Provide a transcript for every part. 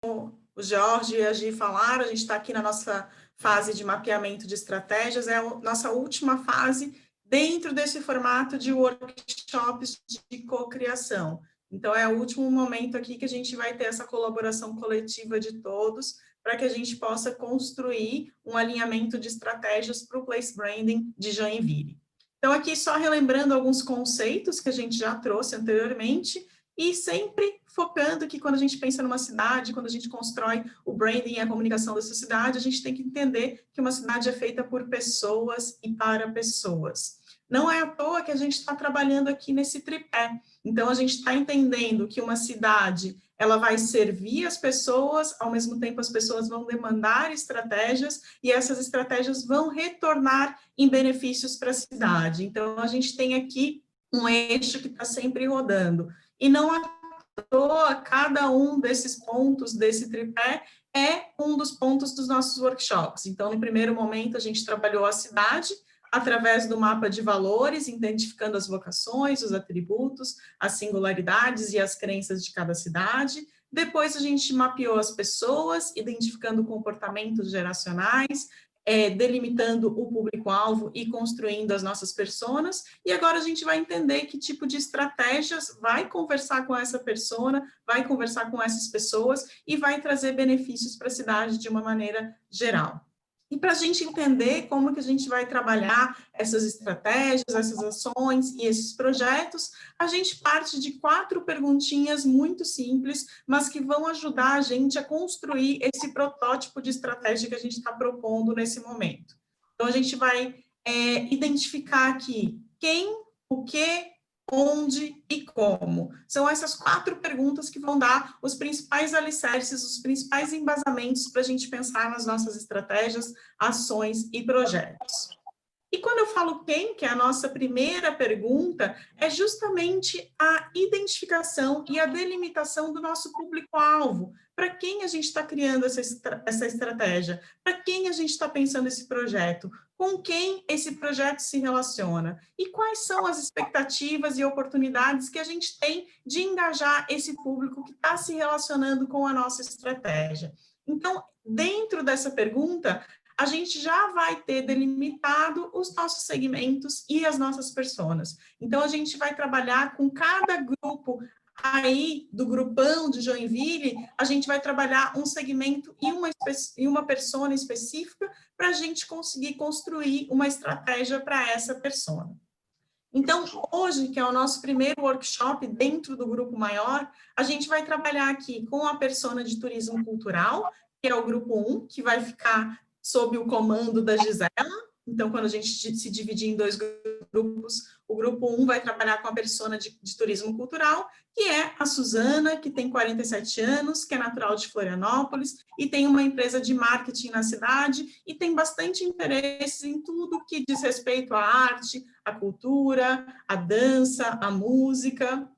o Jorge e a Gi falaram, a gente está aqui na nossa fase de mapeamento de estratégias, é a nossa última fase dentro desse formato de workshops de cocriação. Então, é o último momento aqui que a gente vai ter essa colaboração coletiva de todos, para que a gente possa construir um alinhamento de estratégias para o Place Branding de Joinville. Então, aqui só relembrando alguns conceitos que a gente já trouxe anteriormente, e sempre focando que quando a gente pensa numa cidade, quando a gente constrói o branding e a comunicação dessa cidade, a gente tem que entender que uma cidade é feita por pessoas e para pessoas. Não é à toa que a gente está trabalhando aqui nesse tripé. Então, a gente está entendendo que uma cidade, ela vai servir as pessoas, ao mesmo tempo as pessoas vão demandar estratégias, e essas estratégias vão retornar em benefícios para a cidade. Então, a gente tem aqui um eixo que está sempre rodando. E não à toa, cada um desses pontos desse tripé é um dos pontos dos nossos workshops. Então, no primeiro momento, a gente trabalhou a cidade através do mapa de valores, identificando as vocações, os atributos, as singularidades e as crenças de cada cidade. Depois, a gente mapeou as pessoas, identificando comportamentos geracionais, delimitando o público-alvo e construindo as nossas personas, e agora a gente vai entender que tipo de estratégias vai conversar com essa persona, vai conversar com essas pessoas e vai trazer benefícios para a cidade de uma maneira geral. E para a gente entender como que a gente vai trabalhar essas estratégias, essas ações e esses projetos, a gente parte de 4 perguntinhas muito simples, mas que vão ajudar a gente a construir esse protótipo de estratégia que a gente está propondo nesse momento. Então, a gente vai identificar aqui quem, o que, onde e como. São essas 4 perguntas que vão dar os principais alicerces, os principais embasamentos para a gente pensar nas nossas estratégias, ações e projetos. E quando eu falo quem, que é a nossa primeira pergunta, é justamente a identificação e a delimitação do nosso público-alvo. Para quem a gente está criando essa estratégia? Para quem a gente está pensando esse projeto? Com quem esse projeto se relaciona? E quais são as expectativas e oportunidades que a gente tem de engajar esse público que está se relacionando com a nossa estratégia? Então, dentro dessa pergunta, a gente já vai ter delimitado os nossos segmentos e as nossas personas. Então, a gente vai trabalhar com cada grupo aí do grupão de Joinville, a gente vai trabalhar um segmento e uma persona específica para a gente conseguir construir uma estratégia para essa persona. Então, hoje, que é o nosso primeiro workshop dentro do grupo maior, a gente vai trabalhar aqui com a persona de turismo cultural, que é o grupo 1, que vai ficar sob o comando da Gisela. Então, quando a gente se dividir em 2 grupos, o grupo 1 vai trabalhar com a persona de turismo cultural, que é a Suzana, que tem 47 anos, que é natural de Florianópolis, e tem uma empresa de marketing na cidade, e tem bastante interesse em tudo que diz respeito à arte, à cultura, à dança, à música.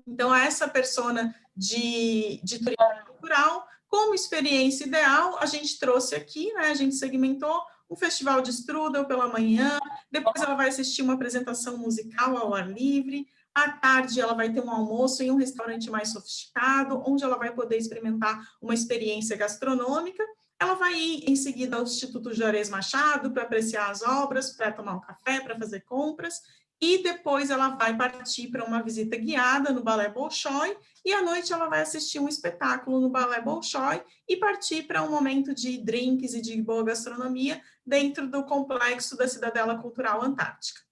Então, essa persona de turismo cultural, como experiência ideal, a gente trouxe aqui, né, a gente segmentou um festival de strudel pela manhã, depois ela vai assistir uma apresentação musical ao ar livre, à tarde ela vai ter um almoço em um restaurante mais sofisticado, onde ela vai poder experimentar uma experiência gastronômica, ela vai ir em seguida ao Instituto Juarez Machado para apreciar as obras, para tomar um café, para fazer compras, e depois ela vai partir para uma visita guiada no Balé Bolshoi, e à noite ela vai assistir um espetáculo no Balé Bolshoi e partir para um momento de drinks e de boa gastronomia dentro do complexo da Cidadela Cultural Antártica.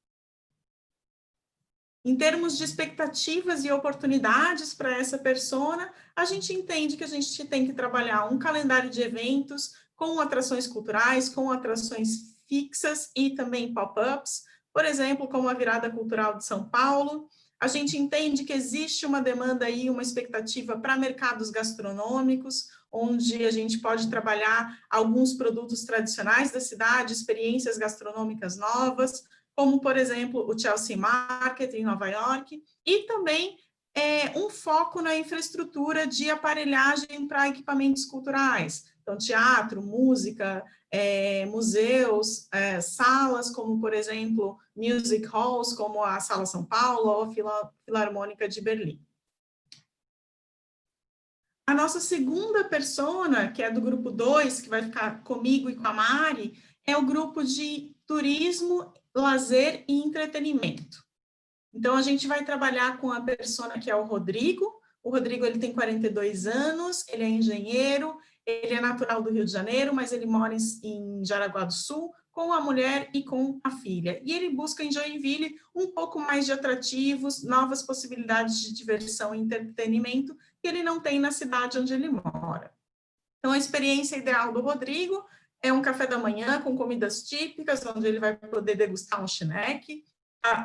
Em termos de expectativas e oportunidades para essa persona, a gente entende que a gente tem que trabalhar um calendário de eventos com atrações culturais, com atrações fixas e também pop-ups, por exemplo, como a Virada Cultural de São Paulo. A gente entende que existe uma demanda aí, uma expectativa para mercados gastronômicos, onde a gente pode trabalhar alguns produtos tradicionais da cidade, experiências gastronômicas novas, como, por exemplo, o Chelsea Market, em Nova York, e também um foco na infraestrutura de aparelhagem para equipamentos culturais. Então, teatro, música, museus, salas, como, por exemplo, music halls, como a Sala São Paulo ou a Filarmônica de Berlim. A nossa segunda persona, que é do grupo 2, que vai ficar comigo e com a Mari, é o grupo de turismo, lazer e entretenimento. Então, a gente vai trabalhar com a persona que é o Rodrigo. O Rodrigo, ele tem 42 anos, ele é engenheiro, ele é natural do Rio de Janeiro, mas ele mora em Jaraguá do Sul, com a mulher e com a filha. E ele busca em Joinville um pouco mais de atrativos, novas possibilidades de diversão e entretenimento que ele não tem na cidade onde ele mora. Então, a experiência ideal do Rodrigo é um café da manhã com comidas típicas, onde ele vai poder degustar um chineque.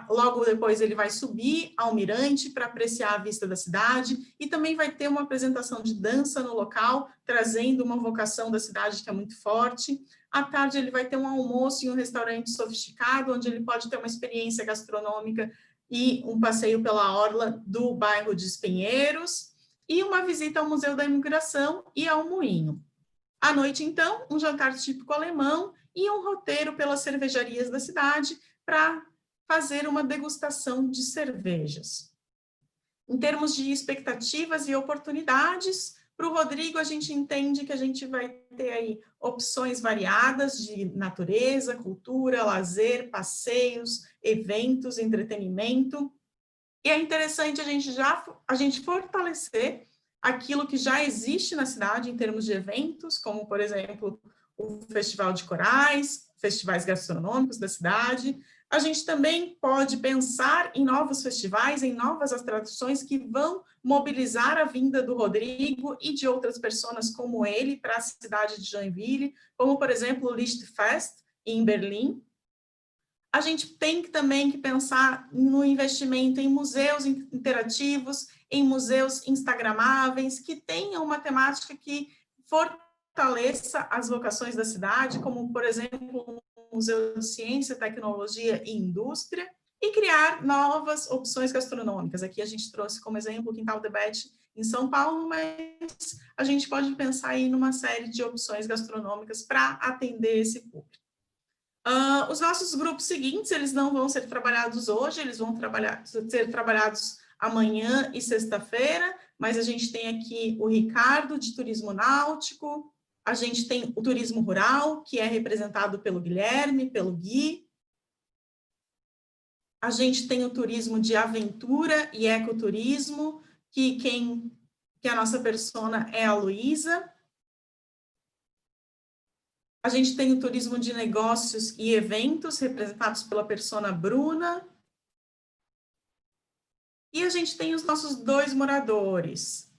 Logo depois ele vai subir ao mirante para apreciar a vista da cidade e também vai ter uma apresentação de dança no local, trazendo uma vocação da cidade que é muito forte. À tarde ele vai ter um almoço em um restaurante sofisticado, onde ele pode ter uma experiência gastronômica e um passeio pela orla do bairro de Espinheiros e uma visita ao Museu da Imigração e ao Moinho. À noite, então, um jantar típico alemão e um roteiro pelas cervejarias da cidade para fazer uma degustação de cervejas. Em termos de expectativas e oportunidades, para o Rodrigo, a gente entende que a gente vai ter aí opções variadas de natureza, cultura, lazer, passeios, eventos, entretenimento. E é interessante a gente fortalecer aquilo que já existe na cidade em termos de eventos, como, por exemplo, o Festival de Corais, festivais gastronômicos da cidade. A gente também pode pensar em novos festivais, em novas atrações que vão mobilizar a vinda do Rodrigo e de outras pessoas como ele para a cidade de Joinville, como, por exemplo, o Lichtfest em Berlim. A gente tem também que pensar no investimento em museus interativos, em museus instagramáveis, que tenham uma temática que fortaleça as vocações da cidade, como, por exemplo, o Museu de Ciência, Tecnologia e Indústria, e criar novas opções gastronômicas. Aqui a gente trouxe como exemplo o Quintal de Bete em São Paulo, mas a gente pode pensar aí numa série de opções gastronômicas para atender esse público. Os nossos grupos seguintes, eles não vão ser trabalhados hoje, eles vão ser trabalhados amanhã e sexta-feira, mas a gente tem aqui o Ricardo, de turismo náutico, a gente tem o turismo rural, que é representado pelo Guilherme, pelo Gui, a gente tem o turismo de aventura e ecoturismo, que a nossa persona é a Luísa. A gente tem o turismo de negócios e eventos, representados pela persona Bruna. E a gente tem os nossos dois moradores,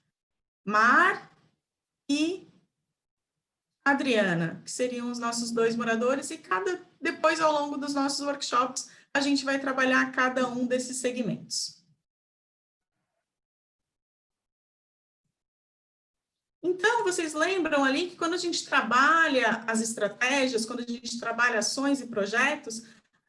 Mar e Adriana, que seriam os nossos dois moradores, e depois, ao longo dos nossos workshops, a gente vai trabalhar cada um desses segmentos. Então, vocês lembram ali que quando a gente trabalha as estratégias, quando a gente trabalha ações e projetos,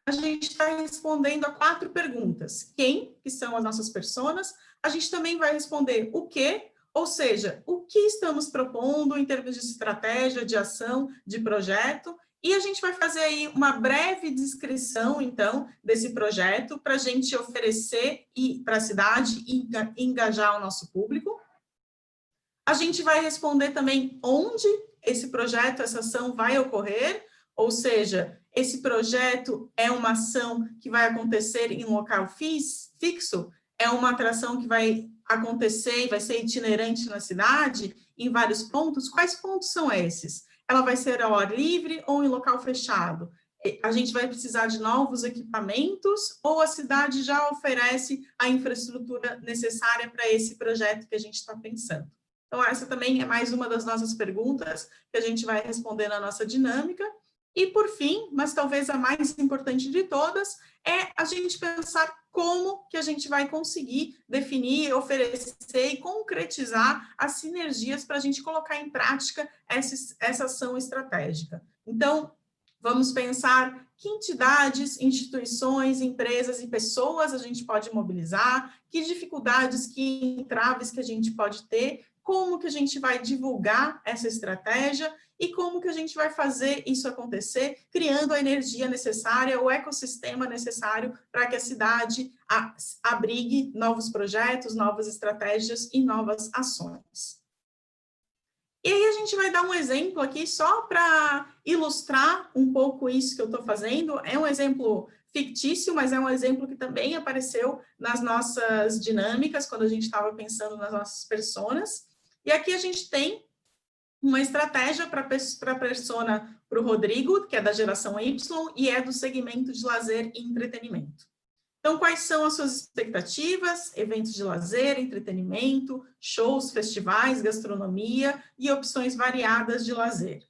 a gente está respondendo a 4 perguntas. Quem, que são as nossas personas, a gente também vai responder o que, ou seja, o que estamos propondo em termos de estratégia, de ação, de projeto, e a gente vai fazer aí uma breve descrição, então, desse projeto para a gente oferecer para a cidade e engajar o nosso público. A gente vai responder também onde esse projeto, essa ação vai ocorrer, ou seja, esse projeto é uma ação que vai acontecer em local fixo, é uma atração que vai acontecer e vai ser itinerante na cidade, em vários pontos. Quais pontos são esses? Ela vai ser ao ar livre ou em local fechado? A gente vai precisar de novos equipamentos ou a cidade já oferece a infraestrutura necessária para esse projeto que a gente está pensando? Então, essa também é mais uma das nossas perguntas que a gente vai responder na nossa dinâmica. E, por fim, mas talvez a mais importante de todas, é a gente pensar como que a gente vai conseguir definir, oferecer e concretizar as sinergias para a gente colocar em prática essa ação estratégica. Então, vamos pensar que entidades, instituições, empresas e pessoas a gente pode mobilizar, que dificuldades, que entraves que a gente pode ter, como que a gente vai divulgar essa estratégia e como que a gente vai fazer isso acontecer, criando a energia necessária, o ecossistema necessário para que a cidade abrigue novos projetos, novas estratégias e novas ações. gente vai dar um exemplo aqui só para ilustrar um pouco isso que eu estou fazendo. É um exemplo fictício, mas é um exemplo que também apareceu nas nossas dinâmicas, quando a gente estava pensando nas nossas personas. E aqui a gente tem uma estratégia para a persona, para o Rodrigo, que é da geração Y, e é do segmento de lazer e entretenimento. Então, quais são as suas expectativas? Eventos de lazer, entretenimento, shows, festivais, gastronomia e opções variadas de lazer.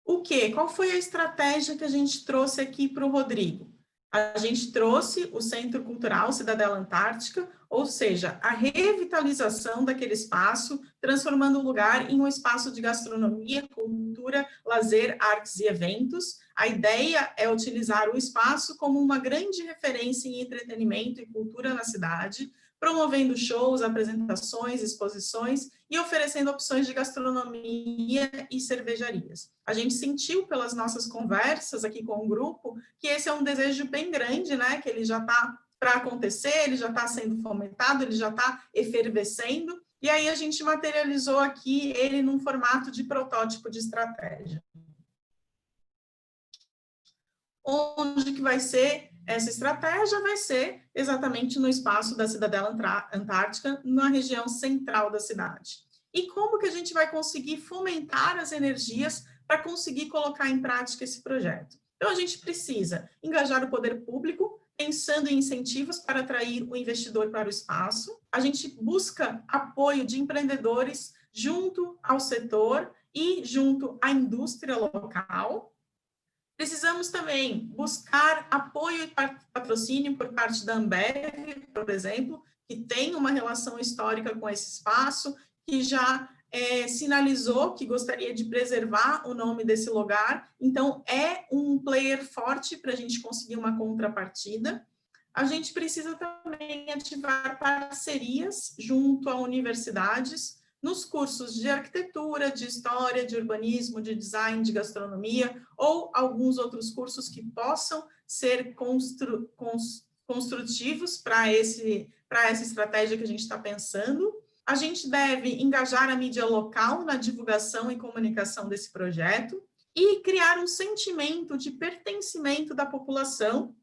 O quê? Qual foi a estratégia que a gente trouxe aqui para o Rodrigo? A gente trouxe o Centro Cultural Cidadela Antártica, ou seja, a revitalização daquele espaço, transformando o lugar em um espaço de gastronomia, cultura, lazer, artes e eventos. A ideia é utilizar o espaço como uma grande referência em entretenimento e cultura na cidade, promovendo shows, apresentações, exposições e oferecendo opções de gastronomia e cervejarias. A gente sentiu pelas nossas conversas aqui com o grupo que esse é um desejo bem grande, né? Que ele já está para acontecer, ele já está sendo fomentado, ele já está efervescendo, e aí a gente materializou aqui ele num formato de protótipo de estratégia. Onde que vai ser essa estratégia? Vai ser exatamente no espaço da Cidadela Antártica, na região central da cidade. E como que a gente vai conseguir fomentar as energias para conseguir colocar em prática esse projeto? Então, a gente precisa engajar o poder público, pensando em incentivos para atrair o investidor para o espaço. A gente busca apoio de empreendedores junto ao setor e junto à indústria local. Precisamos também buscar apoio e patrocínio por parte da Ambev, por exemplo, que tem uma relação histórica com esse espaço, que já sinalizou que gostaria de preservar o nome desse lugar. Então, é um player forte para a gente conseguir uma contrapartida. A gente precisa também ativar parcerias junto a universidades, nos cursos de arquitetura, de história, de urbanismo, de design, de gastronomia, ou alguns outros cursos que possam ser construtivos para essa estratégia que a gente está pensando. A gente deve engajar a mídia local na divulgação e comunicação desse projeto e criar um sentimento de pertencimento da população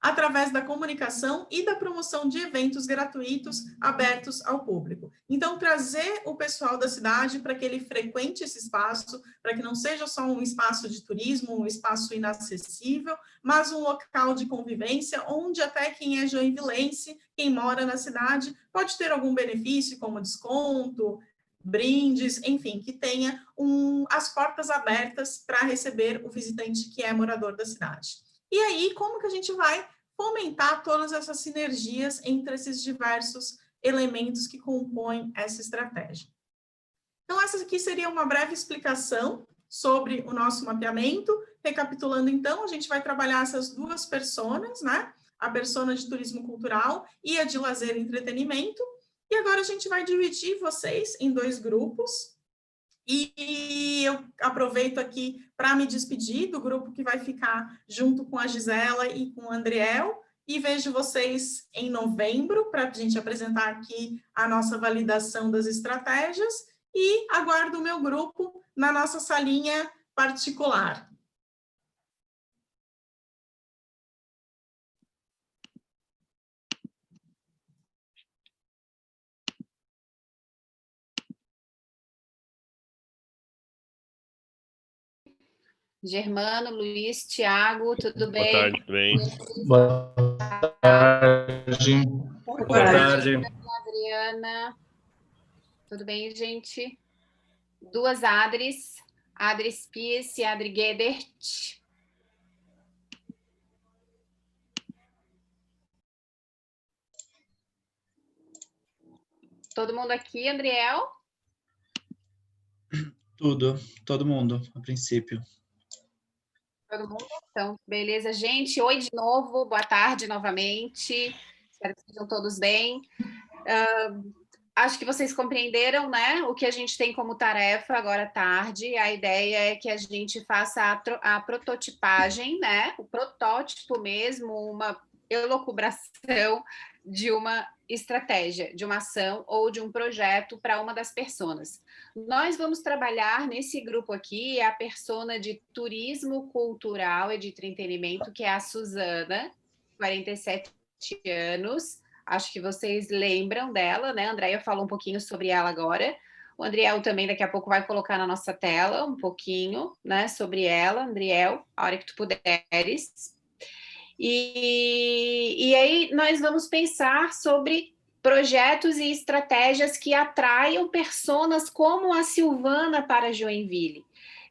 através da comunicação e da promoção de eventos gratuitos abertos ao público. Então, trazer o pessoal da cidade para que ele frequente esse espaço, para que não seja só um espaço de turismo, um espaço inacessível, mas um local de convivência, onde até quem é joinvilense, quem mora na cidade, pode ter algum benefício, como desconto, brindes, enfim, que tenha as portas abertas para receber o visitante que é morador da cidade. E aí, como que a gente vai fomentar todas essas sinergias entre esses diversos elementos que compõem essa estratégia? Então, essa aqui seria uma breve explicação sobre o nosso mapeamento. Recapitulando, então, a gente vai trabalhar essas duas personas, né? A persona de turismo cultural e a de lazer e entretenimento. E agora a gente vai dividir vocês em dois grupos. E eu aproveito aqui para me despedir do grupo que vai ficar junto com a Gisela e com o Andriel, e vejo vocês em novembro para a gente apresentar aqui a nossa validação das estratégias, e aguardo o meu grupo na nossa salinha particular. Germano, Luiz, Tiago, tudo bem? Boa tarde, tudo bem? Boa tarde. Boa tarde. Adriana. Tudo bem, gente? Duas Adris, Adri Spies e Adri Gedert. Todo mundo aqui, Andriel? Todo mundo, a princípio. Todo mundo? Então, beleza, gente. Oi de novo, boa tarde novamente. Espero que estejam todos bem. Acho que vocês compreenderam, né, o que a gente tem como tarefa agora à tarde. A ideia é que a gente faça a prototipagem, né, o protótipo mesmo, uma elucubração de uma estratégia, de uma ação ou de um projeto para uma das personas. Nós vamos trabalhar nesse grupo aqui, a persona de turismo cultural e de entretenimento, que é a Suzana, 47 anos. Acho que vocês lembram dela, né? A Andréia falou um pouquinho sobre ela agora. O Andriel também daqui a pouco vai colocar na nossa tela um pouquinho, né, sobre ela, Andriel, a hora que tu puderes. E aí nós vamos pensar sobre projetos e estratégias que atraiam personas como a Silvana para Joinville.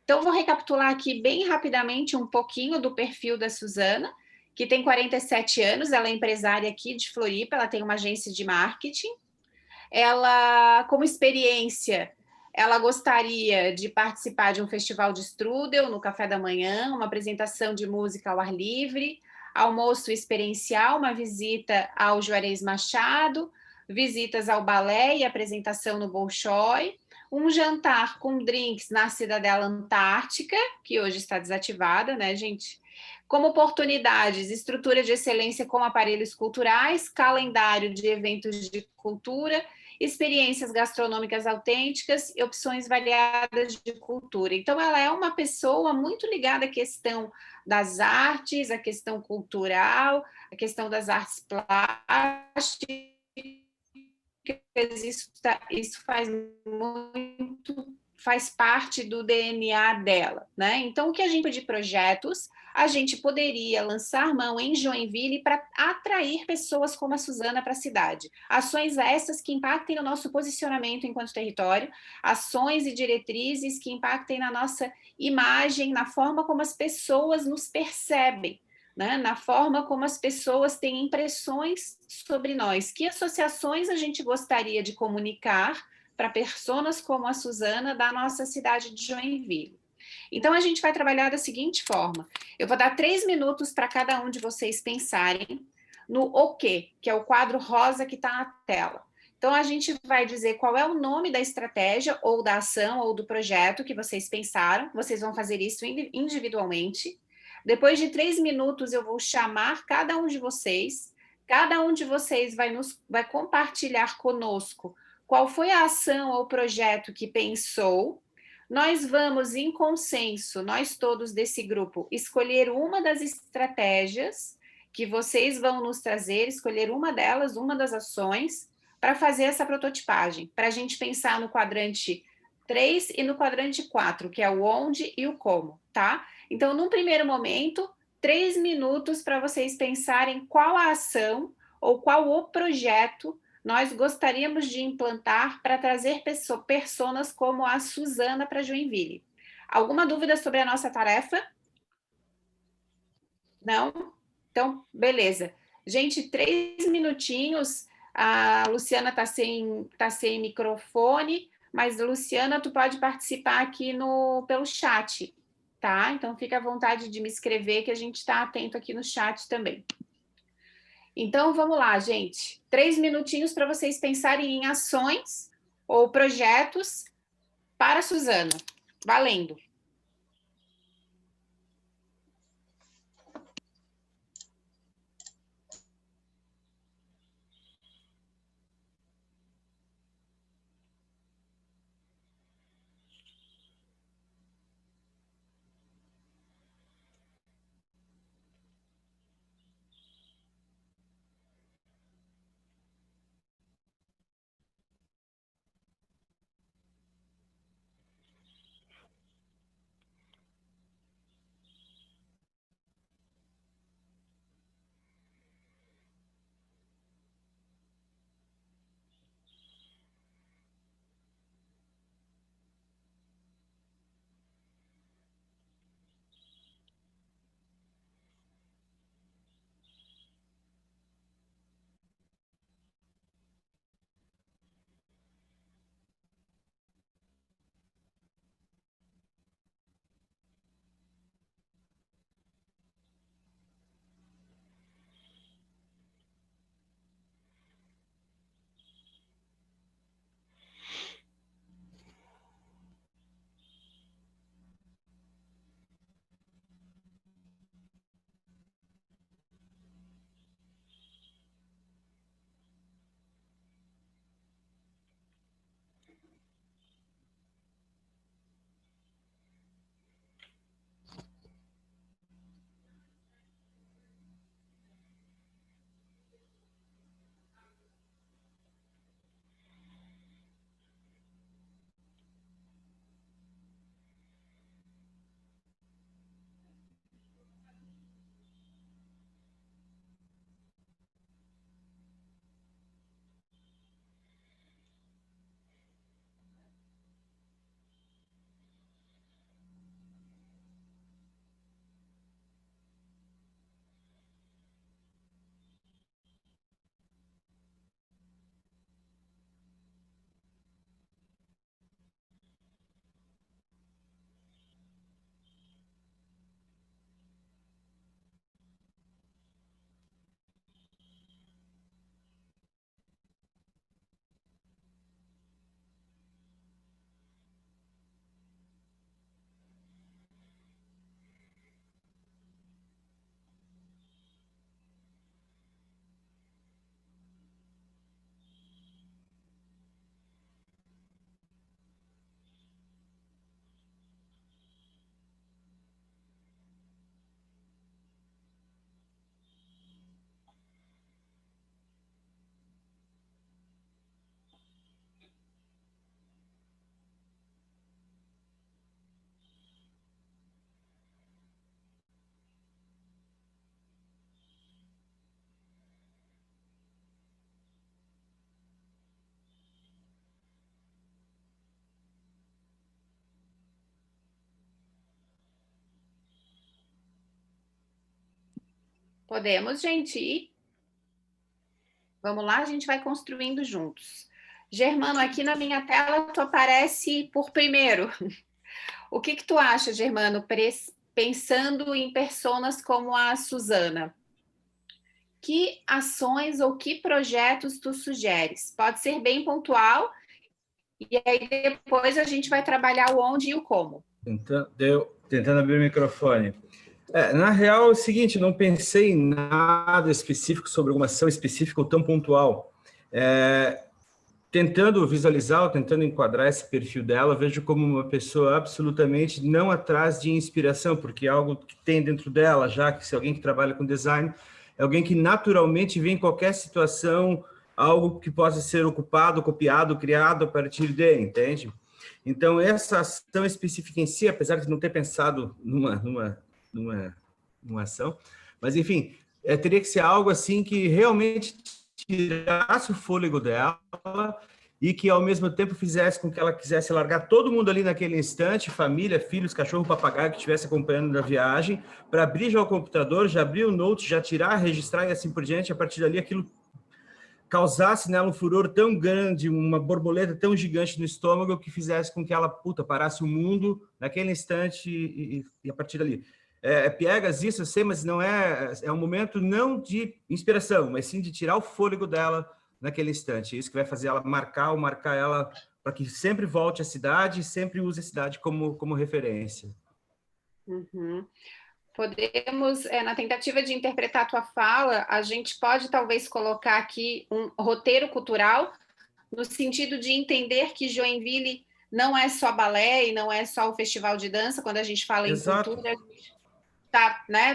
Então, vou recapitular aqui bem rapidamente um pouquinho do perfil da Suzana, que tem 47 anos, ela é empresária aqui de Floripa, ela tem uma agência de marketing. Ela, como experiência, ela gostaria de participar de um festival de strudel no café da manhã, uma apresentação de música ao ar livre, almoço experiencial, uma visita ao Juarez Machado, visitas ao balé e apresentação no Bolshoi, um jantar com drinks na Cidadela Antártica, que hoje está desativada, né, gente? Como oportunidades, estrutura de excelência com aparelhos culturais, calendário de eventos de cultura, experiências gastronômicas autênticas e opções variadas de cultura. Então, ela é uma pessoa muito ligada à questão das artes, à questão cultural, à questão das artes plásticas. Isso faz parte do DNA dela, né? Então, o que a gente de projetos a gente poderia lançar mão em Joinville para atrair pessoas como a Suzana para a cidade. Ações essas que impactem no nosso posicionamento enquanto território, ações e diretrizes que impactem na nossa imagem, na forma como as pessoas nos percebem, né? Na forma como as pessoas têm impressões sobre nós. Que associações a gente gostaria de comunicar para pessoas como a Suzana da nossa cidade de Joinville? Então, a gente vai trabalhar da seguinte forma. Eu vou dar 3 minutos para cada um de vocês pensarem no o quê, que é o quadro rosa que está na tela. Então, a gente vai dizer qual é o nome da estratégia, ou da ação, ou do projeto que vocês pensaram. Vocês vão fazer isso individualmente. Depois de 3 minutos, eu vou chamar cada um de vocês. Cada um de vocês vai compartilhar conosco qual foi a ação ou projeto que pensou. Nós vamos, em consenso, nós todos desse grupo, escolher uma das estratégias que vocês vão nos trazer, escolher uma delas, uma das ações, para fazer essa prototipagem, para a gente pensar no quadrante 3 e no quadrante 4, que é o onde e o como, tá? Então, num primeiro momento, 3 minutos para vocês pensarem qual a ação ou qual o projeto nós gostaríamos de implantar para trazer pessoas como a Suzana para Joinville. Alguma dúvida sobre a nossa tarefa? Não? Então, beleza. Gente, 3 minutinhos. A Luciana tá sem microfone, mas, Luciana, tu pode participar aqui pelo chat, tá? Então, fica à vontade de me escrever, que a gente está atento aqui no chat também. Então, vamos lá, gente. 3 minutinhos para vocês pensarem em ações ou projetos para a Suzana. Valendo. Podemos, gente? Vamos lá, a gente vai construindo juntos. Germano, aqui na minha tela tu aparece por primeiro. O que tu acha, Germano, pensando em personas como a Suzana? Que ações ou que projetos tu sugeres? Pode ser bem pontual, e aí depois a gente vai trabalhar o onde e o como. Tentando abrir o microfone. Na real, é o seguinte, não pensei em nada específico sobre alguma ação específica ou tão pontual. Tentando visualizar, ou tentando enquadrar esse perfil dela, vejo como uma pessoa absolutamente não atrás de inspiração, porque é algo que tem dentro dela, já que se alguém que trabalha com design, é alguém que naturalmente vê em qualquer situação algo que possa ser ocupado, copiado, criado a partir de, entende? Então, essa ação específica em si, apesar de não ter pensado numa ação, mas, enfim, teria que ser algo assim que realmente tirasse o fôlego dela e que, ao mesmo tempo, fizesse com que ela quisesse largar todo mundo ali naquele instante, família, filhos, cachorro, papagaio, que estivesse acompanhando na viagem, para abrir já o computador, já abrir o Note, já tirar, registrar e assim por diante. A partir dali, aquilo causasse nela um furor tão grande, uma borboleta tão gigante no estômago, que fizesse com que ela, parasse o mundo naquele instante e a partir dali. Piegas isso, eu sei, mas não é um momento não de inspiração, mas sim de tirar o fôlego dela naquele instante. Isso que vai fazer ela marcar ela para que sempre volte à cidade e sempre use a cidade como referência. Uhum. Podemos, na tentativa de interpretar a tua fala, a gente pode talvez colocar aqui um roteiro cultural, no sentido de entender que Joinville não é só balé e não é só o festival de dança. Quando a gente fala Exato. em cultura,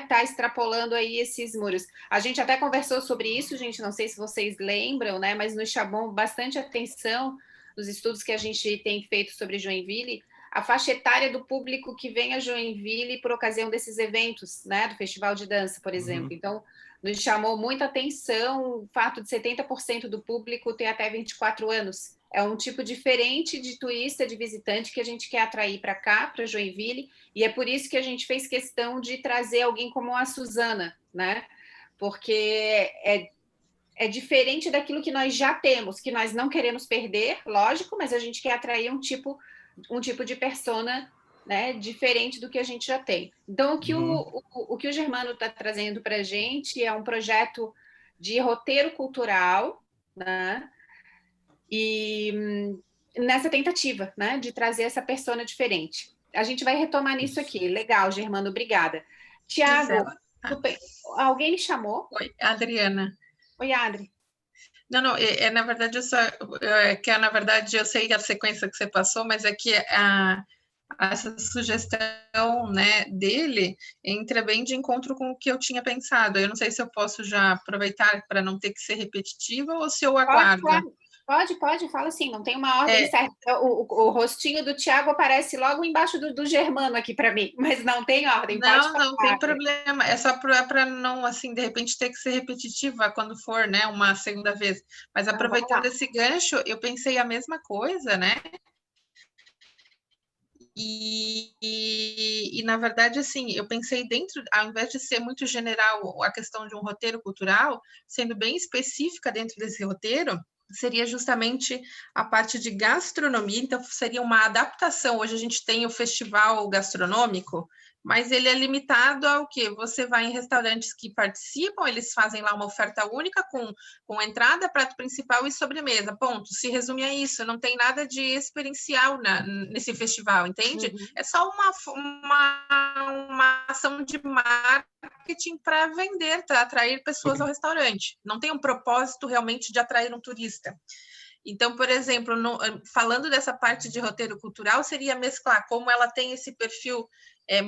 tá extrapolando aí esses muros. A gente até conversou sobre isso, gente, não sei se vocês lembram, né, mas nos chamou bastante atenção nos estudos que a gente tem feito sobre Joinville, a faixa etária do público que vem a Joinville por ocasião desses eventos, né, do Festival de Dança, por exemplo. Então, nos chamou muita atenção o fato de 70% do público ter até 24 anos. É um tipo diferente de turista, de visitante que a gente quer atrair para cá, para Joinville, e é por isso que a gente fez questão de trazer alguém como a Suzana, né? Porque é diferente daquilo que nós já temos, que nós não queremos perder, lógico, mas a gente quer atrair um tipo de persona, né, diferente do que a gente já tem. Então, o que o Germano está trazendo para a gente é um projeto de roteiro cultural, né? E nessa tentativa, né, de trazer essa persona diferente. A gente vai retomar nisso aqui. Legal, Germano, obrigada. Tiago, alguém me chamou? Oi, Adriana. Oi, Adri. Não, na verdade, na verdade, eu sei a sequência que você passou, mas é que essa sugestão, né, dele entra bem de encontro com o que eu tinha pensado. Eu não sei se eu posso já aproveitar para não ter que ser repetitiva ou se eu aguardo. Pode, fala assim, não tem uma ordem certa. O rostinho do Tiago aparece logo embaixo do Germano aqui para mim, mas não tem ordem. Não tem problema. É só para não, assim, de repente ter que ser repetitiva quando for, né, uma segunda vez. Mas aproveitando esse gancho, eu pensei a mesma coisa, né? E na verdade, assim, eu pensei dentro, ao invés de ser muito general a questão de um roteiro cultural, sendo bem específica dentro desse roteiro, seria justamente a parte de gastronomia. Então, seria uma adaptação. Hoje a gente tem o festival gastronômico, mas ele é limitado ao quê? Você vai em restaurantes que participam, eles fazem lá uma oferta única com entrada, prato principal e sobremesa. Ponto. Se resume a isso. Não tem nada de experiencial nesse festival, entende? É só uma ação de marketing para vender, para atrair pessoas ao restaurante. Não tem um propósito realmente de atrair um turista. Então, por exemplo, falando dessa parte de roteiro cultural, seria mesclar como ela tem esse perfil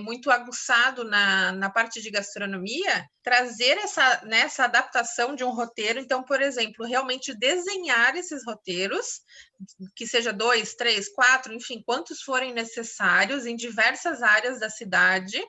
muito aguçado na parte de gastronomia, trazer essa adaptação de um roteiro. Então, por exemplo, realmente desenhar esses roteiros, que seja 2, 3, 4, enfim, quantos forem necessários em diversas áreas da cidade.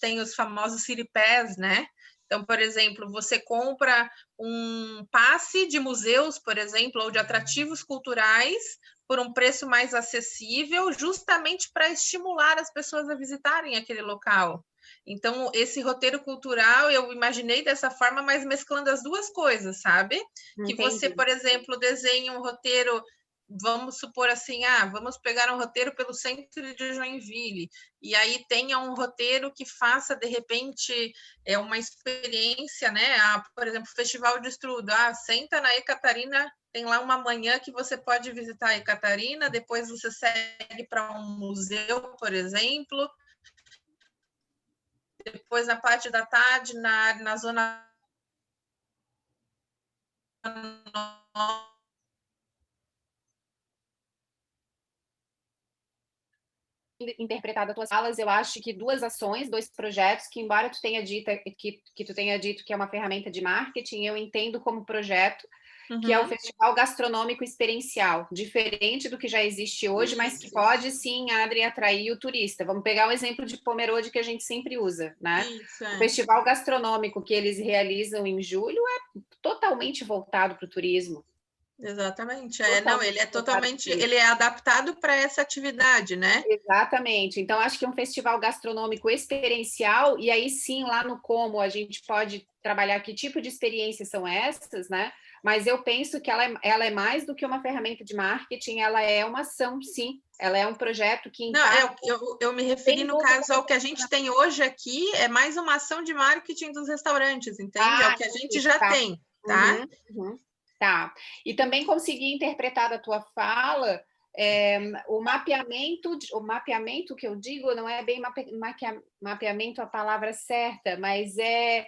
Tem os famosos city pass, né? Então, por exemplo, você compra um passe de museus, por exemplo, ou de atrativos culturais por um preço mais acessível, justamente para estimular as pessoas a visitarem aquele local. Então, esse roteiro cultural, eu imaginei dessa forma, mas mesclando as duas coisas, sabe? Que você, por exemplo, desenha um roteiro, vamos supor assim, vamos pegar um roteiro pelo centro de Joinville, e aí tenha um roteiro que faça, de repente, uma experiência, né? Por exemplo, Festival de Estrudo, senta na Ecatarina, tem lá uma manhã que você pode visitar a Ecatarina, depois você segue para um museu, por exemplo, depois na parte da tarde, na zona interpretado as tuas falas, eu acho que 2 ações, 2 projetos, que embora tu tenha dito que tu tenha dito que é uma ferramenta de marketing, eu entendo como projeto, que é o Festival Gastronômico Experiencial, diferente do que já existe hoje, mas que pode sim, Adri, atrair o turista. Vamos pegar o exemplo de Pomerode que a gente sempre usa, né? O Festival Gastronômico que eles realizam em julho é totalmente voltado para o turismo. Exatamente. Ele é adaptado para essa atividade, né? Exatamente. Então, acho que é um festival gastronômico experiencial, e aí sim, lá no Como, a gente pode trabalhar que tipo de experiências são essas, né? Mas eu penso que ela é mais do que uma ferramenta de marketing, ela é uma ação, sim. Ela é um projeto que... eu me referi, no caso, ao que a gente tem hoje aqui, é mais uma ação de marketing dos restaurantes, entende? É o que a gente já tem, tá? Tá. E também consegui interpretar da tua fala o mapeamento que eu digo não é bem mapeamento a palavra certa, mas é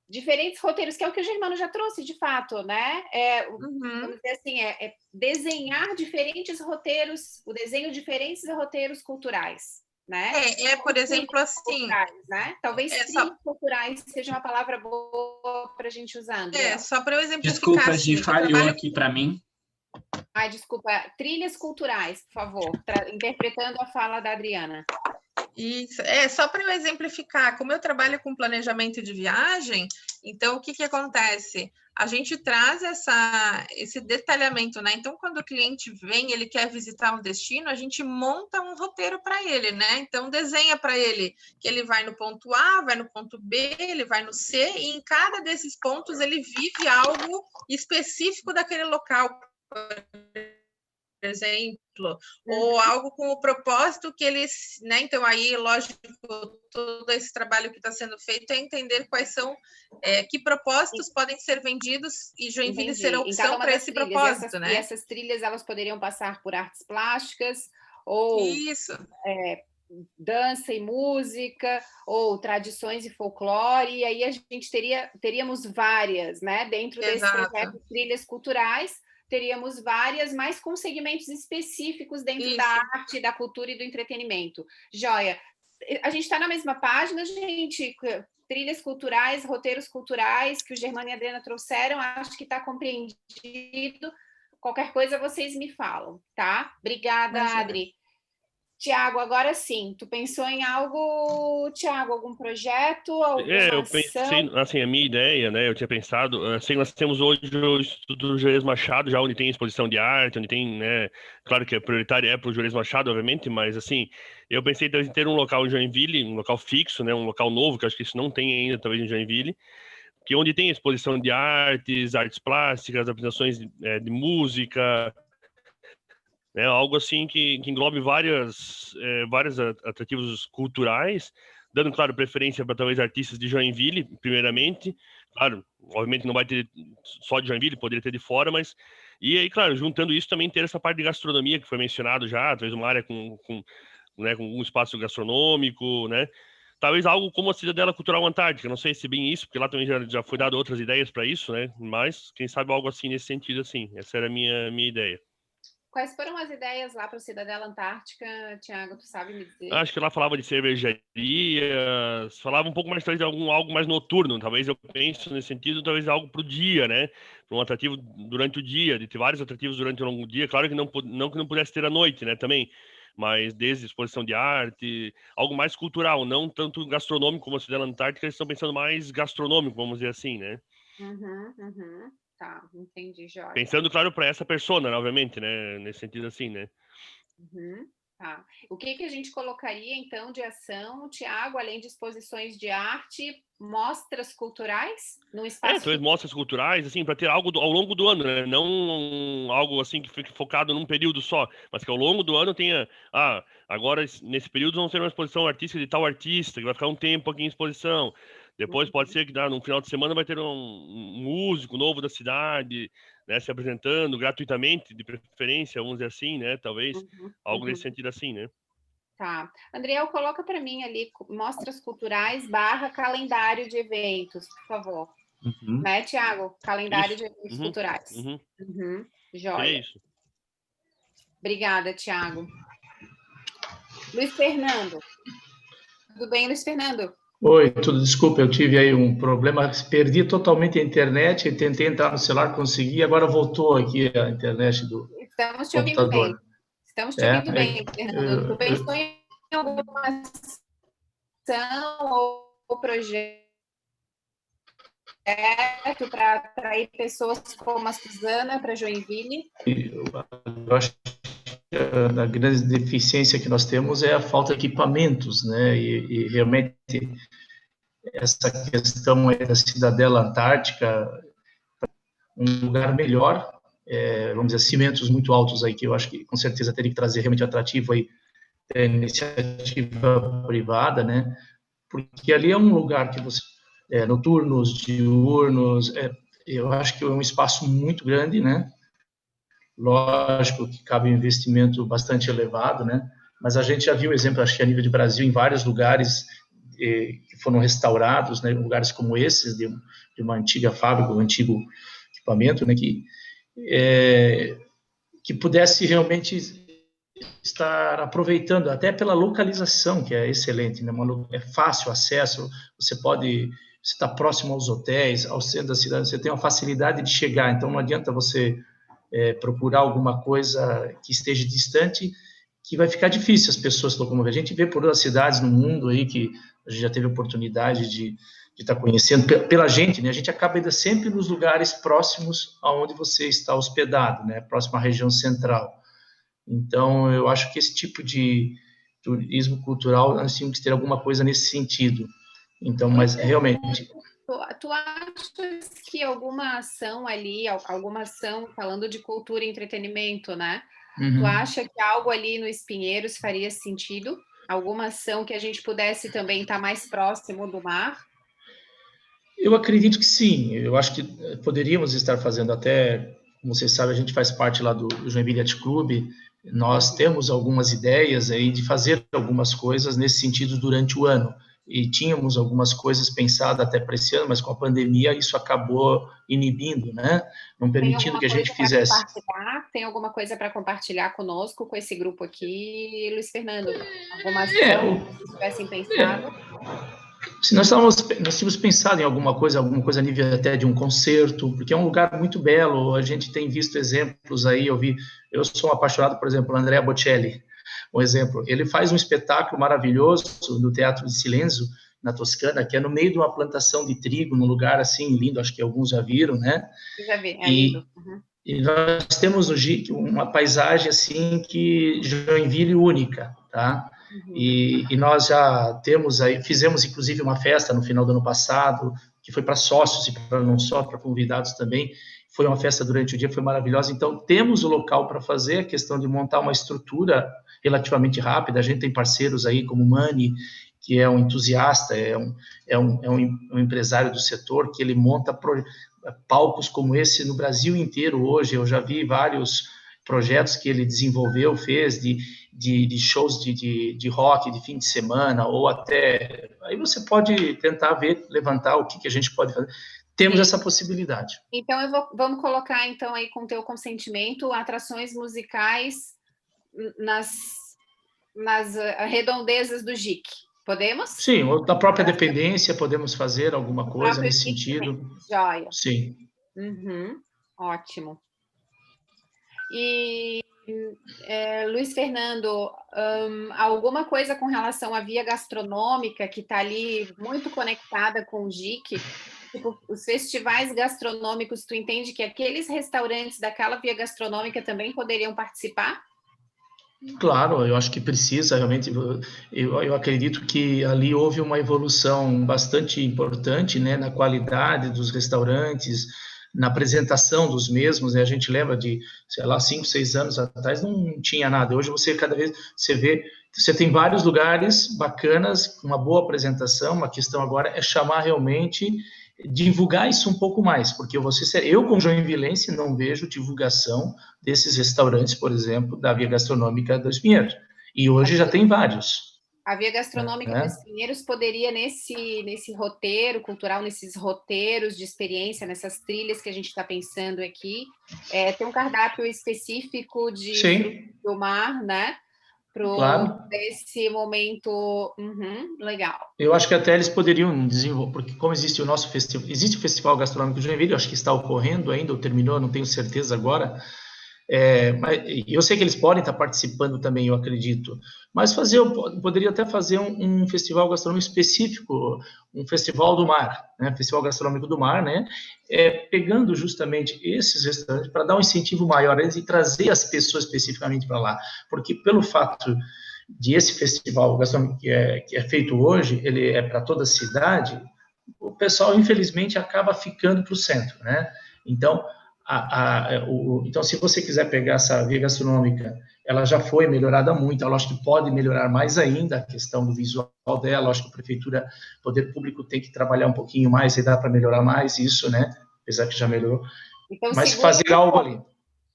diferentes roteiros, que é o que o Germano já trouxe, de fato, né? Vamos dizer assim, desenhar diferentes roteiros, o desenho de diferentes roteiros culturais, né? Por exemplo, assim... Né? Talvez trilhas culturais seja uma palavra boa para a gente usar, André. Só para eu exemplificar. Desculpa, assim, Gi, falhou aqui para mim. Desculpa. Trilhas culturais, por favor. Interpretando a fala da Adriana. Isso, só para eu exemplificar, como eu trabalho com planejamento de viagem, então o que acontece? A gente traz esse detalhamento, né? Então, quando o cliente vem, ele quer visitar um destino, a gente monta um roteiro para ele, né? Então, desenha para ele que ele vai no ponto A, vai no ponto B, ele vai no C, e em cada desses pontos ele vive algo específico daquele local, por exemplo, ou algo com o propósito que eles, né? Então, aí, lógico, todo esse trabalho que está sendo feito é entender quais são, que propósitos podem ser vendidos e Joinville ser a opção para esse propósito, né? E essas trilhas, elas poderiam passar por artes plásticas, ou dança e música, ou tradições e folclore, e aí a gente teríamos várias, né? Dentro desse projeto de trilhas culturais, teríamos várias, mas com segmentos específicos dentro da arte, da cultura e do entretenimento. Joia. A gente está na mesma página, gente. Trilhas culturais, roteiros culturais que o Germano e a Adriana trouxeram, acho que está compreendido. Qualquer coisa vocês me falam, tá? Obrigada, Adri. Tiago, agora sim, tu pensou em algo, Tiago, algum projeto, alguma eu ação? pensei, assim, a minha ideia, né, eu tinha pensado, assim, nós temos hoje o Instituto Juarez Machado, já onde tem exposição de arte, onde tem, né, claro que a prioritária é para o Juarez Machado, obviamente, mas, assim, eu pensei talvez em ter um local em Joinville, um local fixo, né, um local novo, que eu acho que isso não tem ainda, talvez, em Joinville, que onde tem exposição de artes plásticas, apresentações de música, né, algo assim que englobe vários atrativos culturais, dando, claro, preferência para talvez artistas de Joinville, primeiramente. Claro, obviamente não vai ter só de Joinville, poderia ter de fora, mas... E aí, claro, juntando isso também ter essa parte de gastronomia, que foi mencionado já, talvez uma área com um espaço gastronômico, né? Talvez algo como a Cidadela Cultural Antártica, não sei se bem isso, porque lá também já foi dado outras ideias para isso, né? Mas, quem sabe algo assim, nesse sentido, assim. Essa era a minha ideia. Quais foram as ideias lá para o Cidadela Antártica, Tiago? Tu sabe me dizer? Acho que lá falava de cervejaria, falava um pouco mais talvez de algo mais noturno. Talvez eu penso nesse sentido, talvez algo para o dia, né? Um atrativo durante o dia, de ter vários atrativos durante o longo dia. Claro que não que não pudesse ter à noite, né? Também, mas desde exposição de arte, algo mais cultural, não tanto gastronômico como a Cidade Antártica, eles estão pensando mais gastronômico, vamos dizer assim, né? Tá, entendi, Joia. Pensando, claro, para essa persona, né, obviamente, né? Nesse sentido assim, né? Tá. O que a gente colocaria, então, de ação, Tiago, além de exposições de arte, mostras culturais no espaço? Talvez mostras culturais, assim, para ter algo ao longo do ano, né? Não algo assim que fique focado num período só, mas que ao longo do ano tenha, agora nesse período vamos ter uma exposição artística de tal artista, que vai ficar um tempo aqui em exposição. Depois pode ser que no final de semana vai ter um músico novo da cidade, né, se apresentando gratuitamente, de preferência, vamos dizer assim, né? Talvez algo nesse sentido assim, né? Tá. Andriel, coloca para mim ali mostras culturais / calendário de eventos, por favor. Né, Tiago? Calendário de eventos culturais. Joia. É isso. Obrigada, Tiago. Luiz Fernando. Tudo bem, Luiz Fernando? Oi, tudo, desculpa, eu tive aí um problema, perdi totalmente a internet, tentei entrar no celular, consegui, agora voltou aqui a internet do Estamos te ouvindo bem. computador. Estamos te ouvindo bem, Fernando. Tu pensou em alguma ação ou projeto para atrair pessoas como a Suzana para Joinville? Eu acho que a grande deficiência que nós temos é a falta de equipamentos, né? E realmente essa questão aí da Cidadela Antártica, um lugar melhor, vamos dizer, cimentos muito altos aí, que eu acho que com certeza teria que trazer realmente atrativo aí a iniciativa privada, né? Porque ali é um lugar que você, noturnos, diurnos, eu acho que é um espaço muito grande, né? Lógico que cabe um investimento bastante elevado, né? Mas a gente já viu exemplo, acho que a nível de Brasil, em vários lugares que foram restaurados, né? Lugares como esses, de uma antiga fábrica, um antigo equipamento, né? Que pudesse realmente estar aproveitando, até pela localização, que é excelente, né? É fácil acesso, você está próximo aos hotéis, ao centro da cidade, você tem uma facilidade de chegar, então não adianta você procurar alguma coisa que esteja distante, que vai ficar difícil as pessoas se locomover. A gente vê por outras cidades no mundo aí, que a gente já teve oportunidade de estar conhecendo, pela gente, né? A gente acaba indo sempre nos lugares próximos aonde você está hospedado, né? Próximo à região central. Então, eu acho que esse tipo de turismo cultural, nós tínhamos que ter alguma coisa nesse sentido. Então, mas realmente... Tu achas que alguma ação ali, alguma ação falando de cultura e entretenimento, né? Tu acha que algo ali no Espinheiros faria sentido? Alguma ação que a gente pudesse também estar mais próximo do mar? Eu acredito que sim. Eu acho que poderíamos estar fazendo até, como vocês sabem, a gente faz parte lá do Joinville Yacht Club. Nós temos algumas ideias aí de fazer algumas coisas nesse sentido durante o ano. E tínhamos algumas coisas pensadas até para esse ano, mas com a pandemia isso acabou inibindo, né? Não permitindo que a gente fizesse. Tem alguma coisa para compartilhar conosco, com esse grupo aqui, Luiz Fernando? Alguma ação que vocês tivessem pensado? Se nós tínhamos pensado em alguma coisa a nível até de um concerto, porque é um lugar muito belo, a gente tem visto exemplos aí, eu sou apaixonado, por exemplo, Andrea Bocelli, um exemplo, ele faz um espetáculo maravilhoso no Teatro de Silenzo, na Toscana, que é no meio de uma plantação de trigo, num lugar assim lindo, acho que alguns já viram, né? Já vi, é lindo. E nós temos no GIC uma paisagem assim que Joinville única, tá? E nós já temos aí, fizemos inclusive uma festa no final do ano passado, que foi para sócios e para não só, para convidados também. Foi uma festa durante o dia, foi maravilhosa. Então, temos o local para fazer, a questão de montar uma estrutura relativamente rápida. A gente tem parceiros aí como o Mani, que é um entusiasta, é um empresário do setor, que ele monta palcos como esse no Brasil inteiro hoje. Eu já vi vários projetos que ele desenvolveu, fez de shows de rock de fim de semana, ou até... Aí você pode tentar levantar o que a gente pode fazer. Temos essa possibilidade. Então, vamos colocar, então, aí com o teu consentimento, atrações musicais nas redondezas do GIC. Podemos? Sim, ou da própria dependência, podemos fazer alguma coisa nesse sentido. Joia. Sim. Ótimo. E Luiz Fernando, alguma coisa com relação à via gastronômica que está ali muito conectada com o GIC? Tipo, os festivais gastronômicos, tu entende que aqueles restaurantes daquela via gastronômica também poderiam participar? Claro, eu acho que precisa, realmente, eu acredito que ali houve uma evolução bastante importante, né, na qualidade dos restaurantes, na apresentação dos mesmos, né, a gente lembra de, sei lá, 5, 6 anos atrás não tinha nada, hoje você cada vez, você tem vários lugares bacanas, com uma boa apresentação, uma questão agora é chamar realmente, divulgar isso um pouco mais, porque eu como joinvilense não vejo divulgação desses restaurantes, por exemplo, da Via Gastronômica dos Pinheiros. E hoje já tem vários. A Via Gastronômica dos Pinheiros poderia, nesse roteiro cultural, nesses roteiros de experiência, nessas trilhas que a gente está pensando aqui, ter um cardápio específico de frutos do mar, né? Claro. Esse momento legal. Eu acho que até eles poderiam desenvolver, porque como existe o nosso festival, existe o Festival Gastronômico de Joinville, eu acho que está ocorrendo ainda, ou terminou, não tenho certeza agora, mas eu sei que eles podem estar participando também, eu acredito, mas poderia até fazer um festival gastronômico específico, um festival do mar, né, festival gastronômico do mar, né, pegando justamente esses restaurantes para dar um incentivo maior a eles e trazer as pessoas especificamente para lá, porque pelo fato de esse festival gastronômico que é feito hoje, ele é para toda a cidade, o pessoal infelizmente acaba ficando para o centro, né, então então, se você quiser pegar essa via gastronômica, ela já foi melhorada muito, eu acho que pode melhorar mais ainda a questão do visual dela, acho que a prefeitura, o poder público tem que trabalhar um pouquinho mais e dá para melhorar mais isso, né? Apesar que já melhorou. Então, mas fazer algo ali.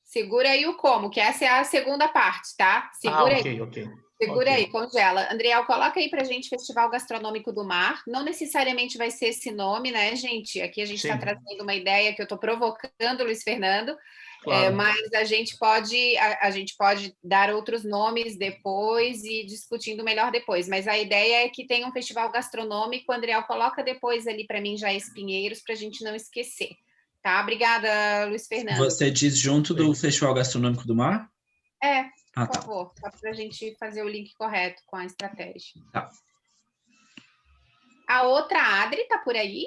Segura aí o como, que essa é a segunda parte, tá? Segura aí. Ok. Segura aí, congela. Andriel, coloca aí pra gente Festival Gastronômico do Mar. Não necessariamente vai ser esse nome, né, gente? Aqui a gente está trazendo uma ideia que eu estou provocando, Luiz Fernando, claro. Mas a gente pode dar outros nomes depois e discutindo melhor depois. Mas a ideia é que tenha um festival gastronômico. Andriel, coloca depois ali para mim já Pinheiros, para a gente não esquecer. Tá? Obrigada, Luiz Fernando. Você diz junto do Festival Gastronômico do Mar? Por favor, só para a gente fazer o link correto com a estratégia. Tá. A outra Adri está por aí?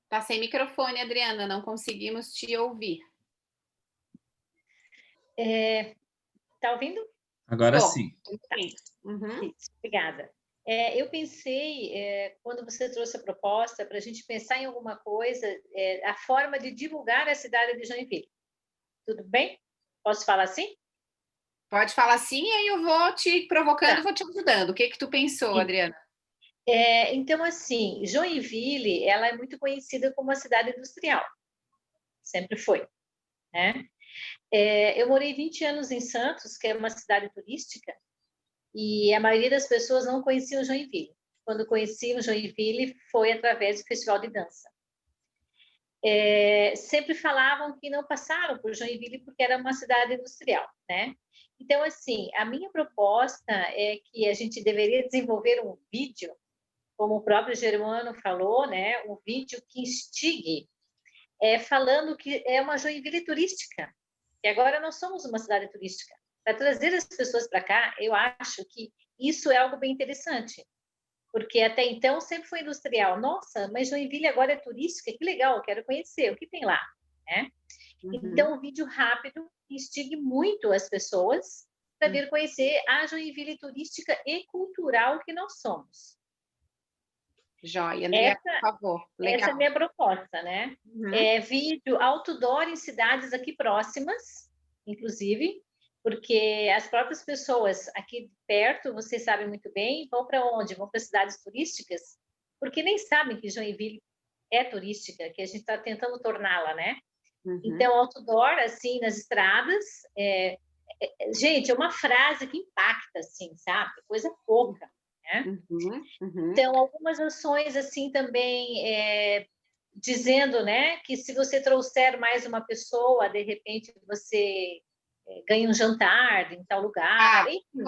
Está sem microfone, Adriana, não conseguimos te ouvir. Tá ouvindo? Agora sim. Tá. Isso, obrigada. Eu pensei, quando você trouxe a proposta, para a gente pensar em alguma coisa, a forma de divulgar a cidade de Joinville. Tudo bem? Posso falar assim? Pode falar assim, e aí eu vou te provocando, vou te ajudando. O que tu pensou, Adriana? Então, assim, Joinville, ela é muito conhecida como uma cidade industrial. Sempre foi, né? Eu morei 20 anos em Santos, que é uma cidade turística, e a maioria das pessoas não conheciam Joinville. Quando conheciam Joinville, foi através do festival de dança. Sempre falavam que não passaram por Joinville porque era uma cidade industrial, né? Então, assim, a minha proposta é que a gente deveria desenvolver um vídeo, como o próprio Germano falou, né? Um vídeo que instigue, falando que é uma Joinville turística, e agora nós somos uma cidade turística. Para trazer as pessoas para cá, eu acho que isso é algo bem interessante, porque até então sempre foi industrial. Nossa, mas Joinville agora é turística, que legal, eu quero conhecer, o que tem lá, né? Então, um vídeo rápido instigue muito as pessoas para vir conhecer a Joinville turística e cultural que nós somos. Joia, André, por favor. Legal. Essa é a minha proposta, né? Vídeo outdoor em cidades aqui próximas, inclusive, porque as próprias pessoas aqui perto, vocês sabem muito bem, vão para onde? Vão para cidades turísticas, porque nem sabem que Joinville é turística, que a gente está tentando torná-la, né? Então, outdoor, assim, nas estradas, gente, é uma frase que impacta, assim, sabe? Coisa pouca, né? Então, algumas ações, assim, também, dizendo, né, que se você trouxer mais uma pessoa, de repente, você ganhe um jantar em tal lugar. Enfim.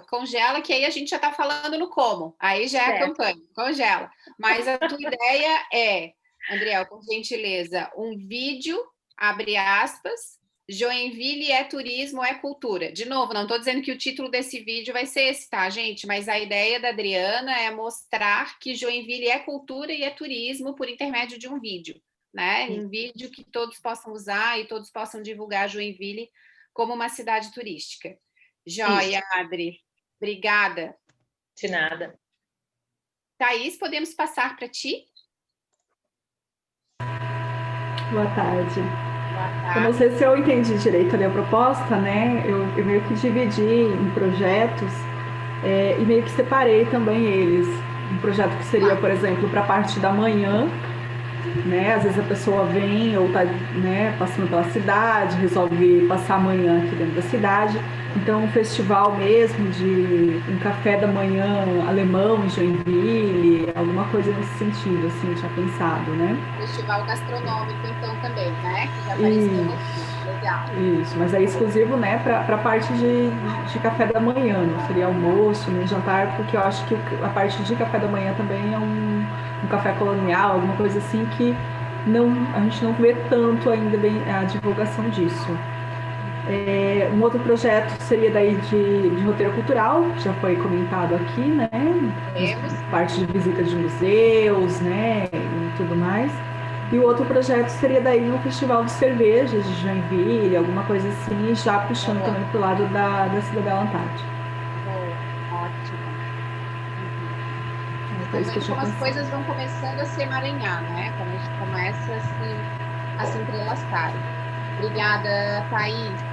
Congela, que aí a gente já está falando no como. Aí já é a campanha, congela. Mas a tua ideia é, Andriel, por gentileza, um vídeo, abre aspas, Joinville é turismo, é cultura. De novo, não estou dizendo que o título desse vídeo vai ser esse, tá, gente? Mas a ideia da Adriana é mostrar que Joinville é cultura e é turismo por intermédio de um vídeo, né? Um vídeo que todos possam usar e todos possam divulgar Joinville como uma cidade turística. Joia, Adri. Obrigada. De nada. Thaís, podemos passar para ti? Boa tarde. Eu não sei se eu entendi direito ali a proposta, né? Eu meio que dividi em projetos e meio que separei também eles. Um projeto que seria, por exemplo, para a parte da manhã, né? Às vezes a pessoa vem ou está, né, passando pela cidade, resolve passar a manhã aqui dentro da cidade. Então, um festival mesmo de um café da manhã alemão em Joinville, alguma coisa nesse sentido, assim, tinha pensado, né? Festival gastronômico, então, também, né? Que já apareceu aqui. Legal. Isso, mas é exclusivo, né, para a parte de café da manhã, não seria almoço nem jantar, porque eu acho que a parte de café da manhã também é um café colonial, alguma coisa assim que a gente não vê tanto ainda bem a divulgação disso. Um outro projeto seria daí de roteiro cultural, que já foi comentado aqui, né? Parte de visita de museus, né? E tudo mais. E o outro projeto seria daí no Festival de Cervejas de Joinville, alguma coisa assim, já puxando também para o lado da Cidadela Antártica. Ótimo. Como as coisas vão começando a se emaranhar, né? Quando a gente começa a se entrelaçar. Obrigada, Thaís.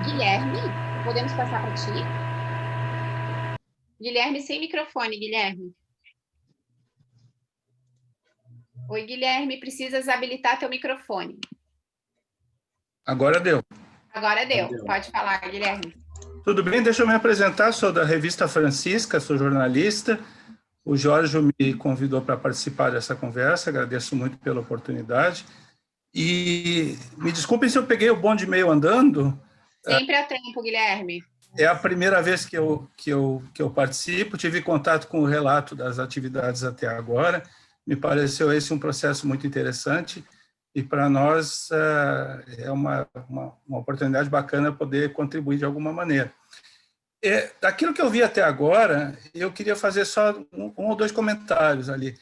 Guilherme, podemos passar para ti? Guilherme, sem microfone, Guilherme. Oi, Guilherme, precisas habilitar teu microfone. Agora deu. Agora deu. Pode falar, Guilherme. Tudo bem? Deixa eu me apresentar. Sou da Revista Francisca, sou jornalista. O Jorge me convidou para participar dessa conversa, agradeço muito pela oportunidade. E me desculpem se eu peguei o bonde meio andando. Sempre a tempo, Guilherme. É a primeira vez que eu participo, tive contato com o relato das atividades até agora. Me pareceu esse um processo muito interessante e para nós é uma oportunidade bacana poder contribuir de alguma maneira. Daquilo que eu vi até agora, eu queria fazer só um ou dois comentários ali.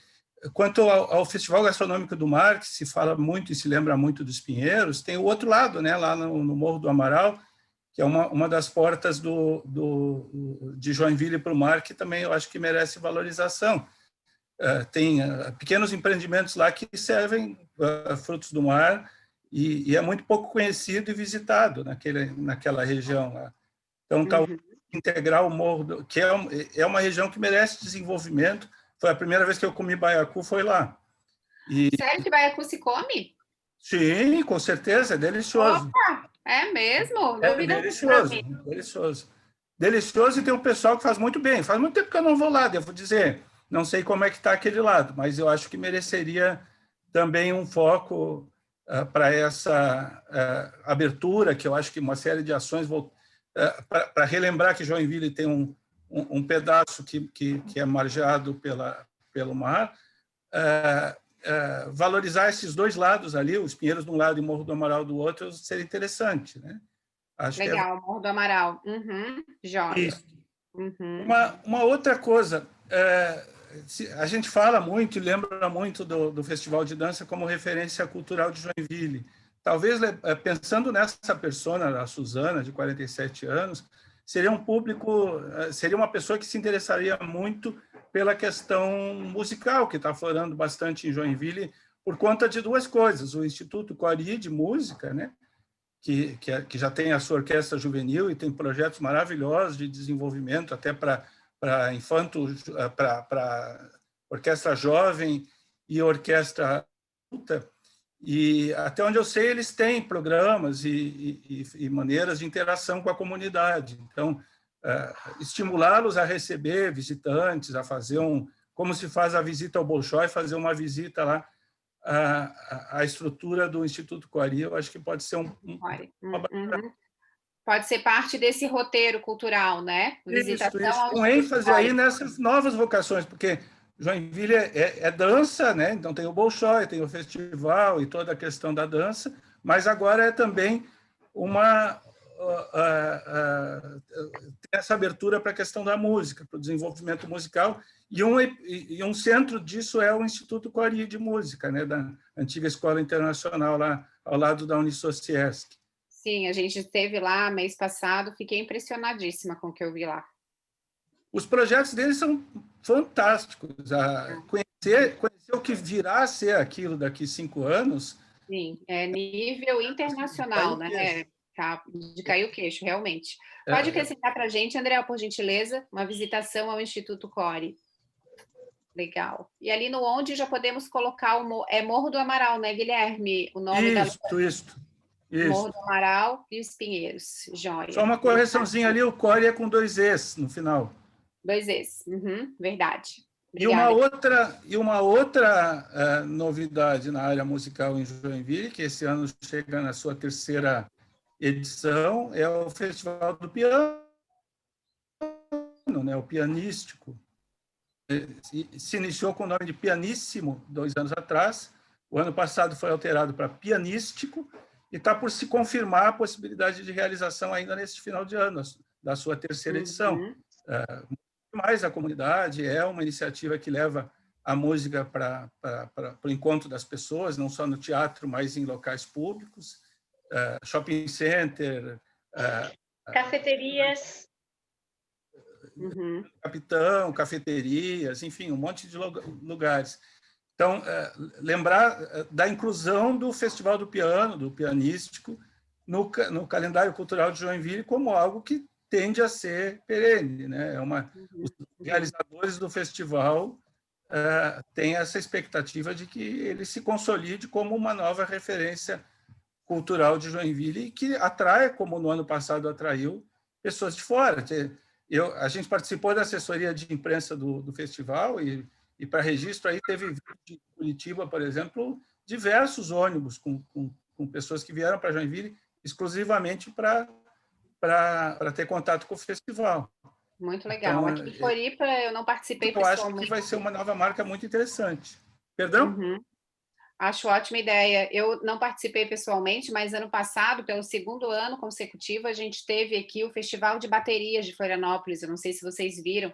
Quanto ao Festival Gastronômico do Mar, que se fala muito e se lembra muito dos Pinheiros, tem o outro lado, né, lá no Morro do Amaral, que é uma das portas de Joinville para o mar, que também eu acho que merece valorização. Tem pequenos empreendimentos lá que servem frutos do mar e é muito pouco conhecido e visitado naquela região lá. Então, talvez integrar o morro, que é uma região que merece desenvolvimento. Foi a primeira vez que eu comi baiacu, foi lá. Sério que baiacu se come? Sim, com certeza, é delicioso. Opa, é mesmo? É delicioso. Delicioso e tem um pessoal que faz muito bem. Faz muito tempo que eu não vou lá, devo dizer. Não sei como é que está aquele lado, mas eu acho que mereceria também um foco para essa abertura, que eu acho que uma série de ações para relembrar que Joinville tem um pedaço que é margeado pelo mar, valorizar esses dois lados ali, os Pinheiros de um lado e Morro do Amaral do outro, seria interessante, né? Acho legal, Morro do Amaral. Joia. Uma outra coisa, a gente fala muito e lembra muito do Festival de Dança como referência cultural de Joinville. Talvez, pensando nessa persona, a Suzana, de 47 anos, seria uma pessoa que se interessaria muito pela questão musical, que está aflorando bastante em Joinville, por conta de duas coisas. O Instituto Coari de Música, né, que já tem a sua orquestra juvenil e tem projetos maravilhosos de desenvolvimento, até para orquestra jovem e orquestra adulta. E, até onde eu sei, eles têm programas e maneiras de interação com a comunidade. Então, estimulá-los a receber visitantes, a fazer como se faz a visita ao Bolshoi, fazer uma visita lá à estrutura do Instituto Coari, eu acho que pode ser uma bacana. Pode ser parte desse roteiro cultural, né? Visitação Isso. ao Com ênfase aí nessas novas vocações, porque Joinville é dança, né? Então tem o Bolshoi, tem o festival e toda a questão da dança, mas agora é também tem essa abertura para a questão da música, para o desenvolvimento musical, e um centro disso é o Instituto Cori de Música, né? Da antiga Escola Internacional, lá ao lado da Unisociesc. Sim, a gente esteve lá mês passado, fiquei impressionadíssima com o que eu vi lá. Os projetos deles são fantásticos. Conhecer o que virá a ser aquilo daqui 5 anos. Sim, é nível internacional, né? Tá, de cair o queixo, realmente. Pode acrescentar para a gente, André, por gentileza, uma visitação ao Instituto Cori. Legal. E ali no onde já podemos colocar o Morro do Amaral, né, Guilherme? O nome Isso. Morro do Amaral e os Pinheiros. Joia. Só uma correçãozinha ali, o Cori é com 2 Es no final. 2 Es, verdade. Obrigada. E uma outra novidade na área musical em Joinville, que esse ano chega na sua 3ª edição, é o Festival do Piano, né, o Pianístico. Se iniciou com o nome de Pianíssimo 2 anos atrás, o ano passado foi alterado para Pianístico, e está por se confirmar a possibilidade de realização ainda neste final de ano, da sua 3ª edição. Mais a comunidade, é uma iniciativa que leva a música para o encontro das pessoas, não só no teatro, mas em locais públicos, shopping center, cafeterias, Capitão, cafeterias, enfim, um monte de lugares. Então, lembrar da inclusão do Festival do Piano, do Pianístico, no calendário cultural de Joinville como algo que tende a ser perene, né? Os realizadores do festival têm essa expectativa de que ele se consolide como uma nova referência cultural de Joinville e que atraia, como no ano passado atraiu, pessoas de fora. A gente participou da assessoria de imprensa do festival e para registro aí teve de Curitiba, por exemplo, diversos ônibus com pessoas que vieram para Joinville exclusivamente para ter contato com o festival. Muito legal. Então, aqui em Floripa eu não participei pessoalmente. Eu acho que vai ser uma nova marca muito interessante. Perdão? Acho ótima ideia. Eu não participei pessoalmente, mas ano passado, pelo 2º ano consecutivo, a gente teve aqui o Festival de Baterias de Florianópolis. Eu não sei se vocês viram.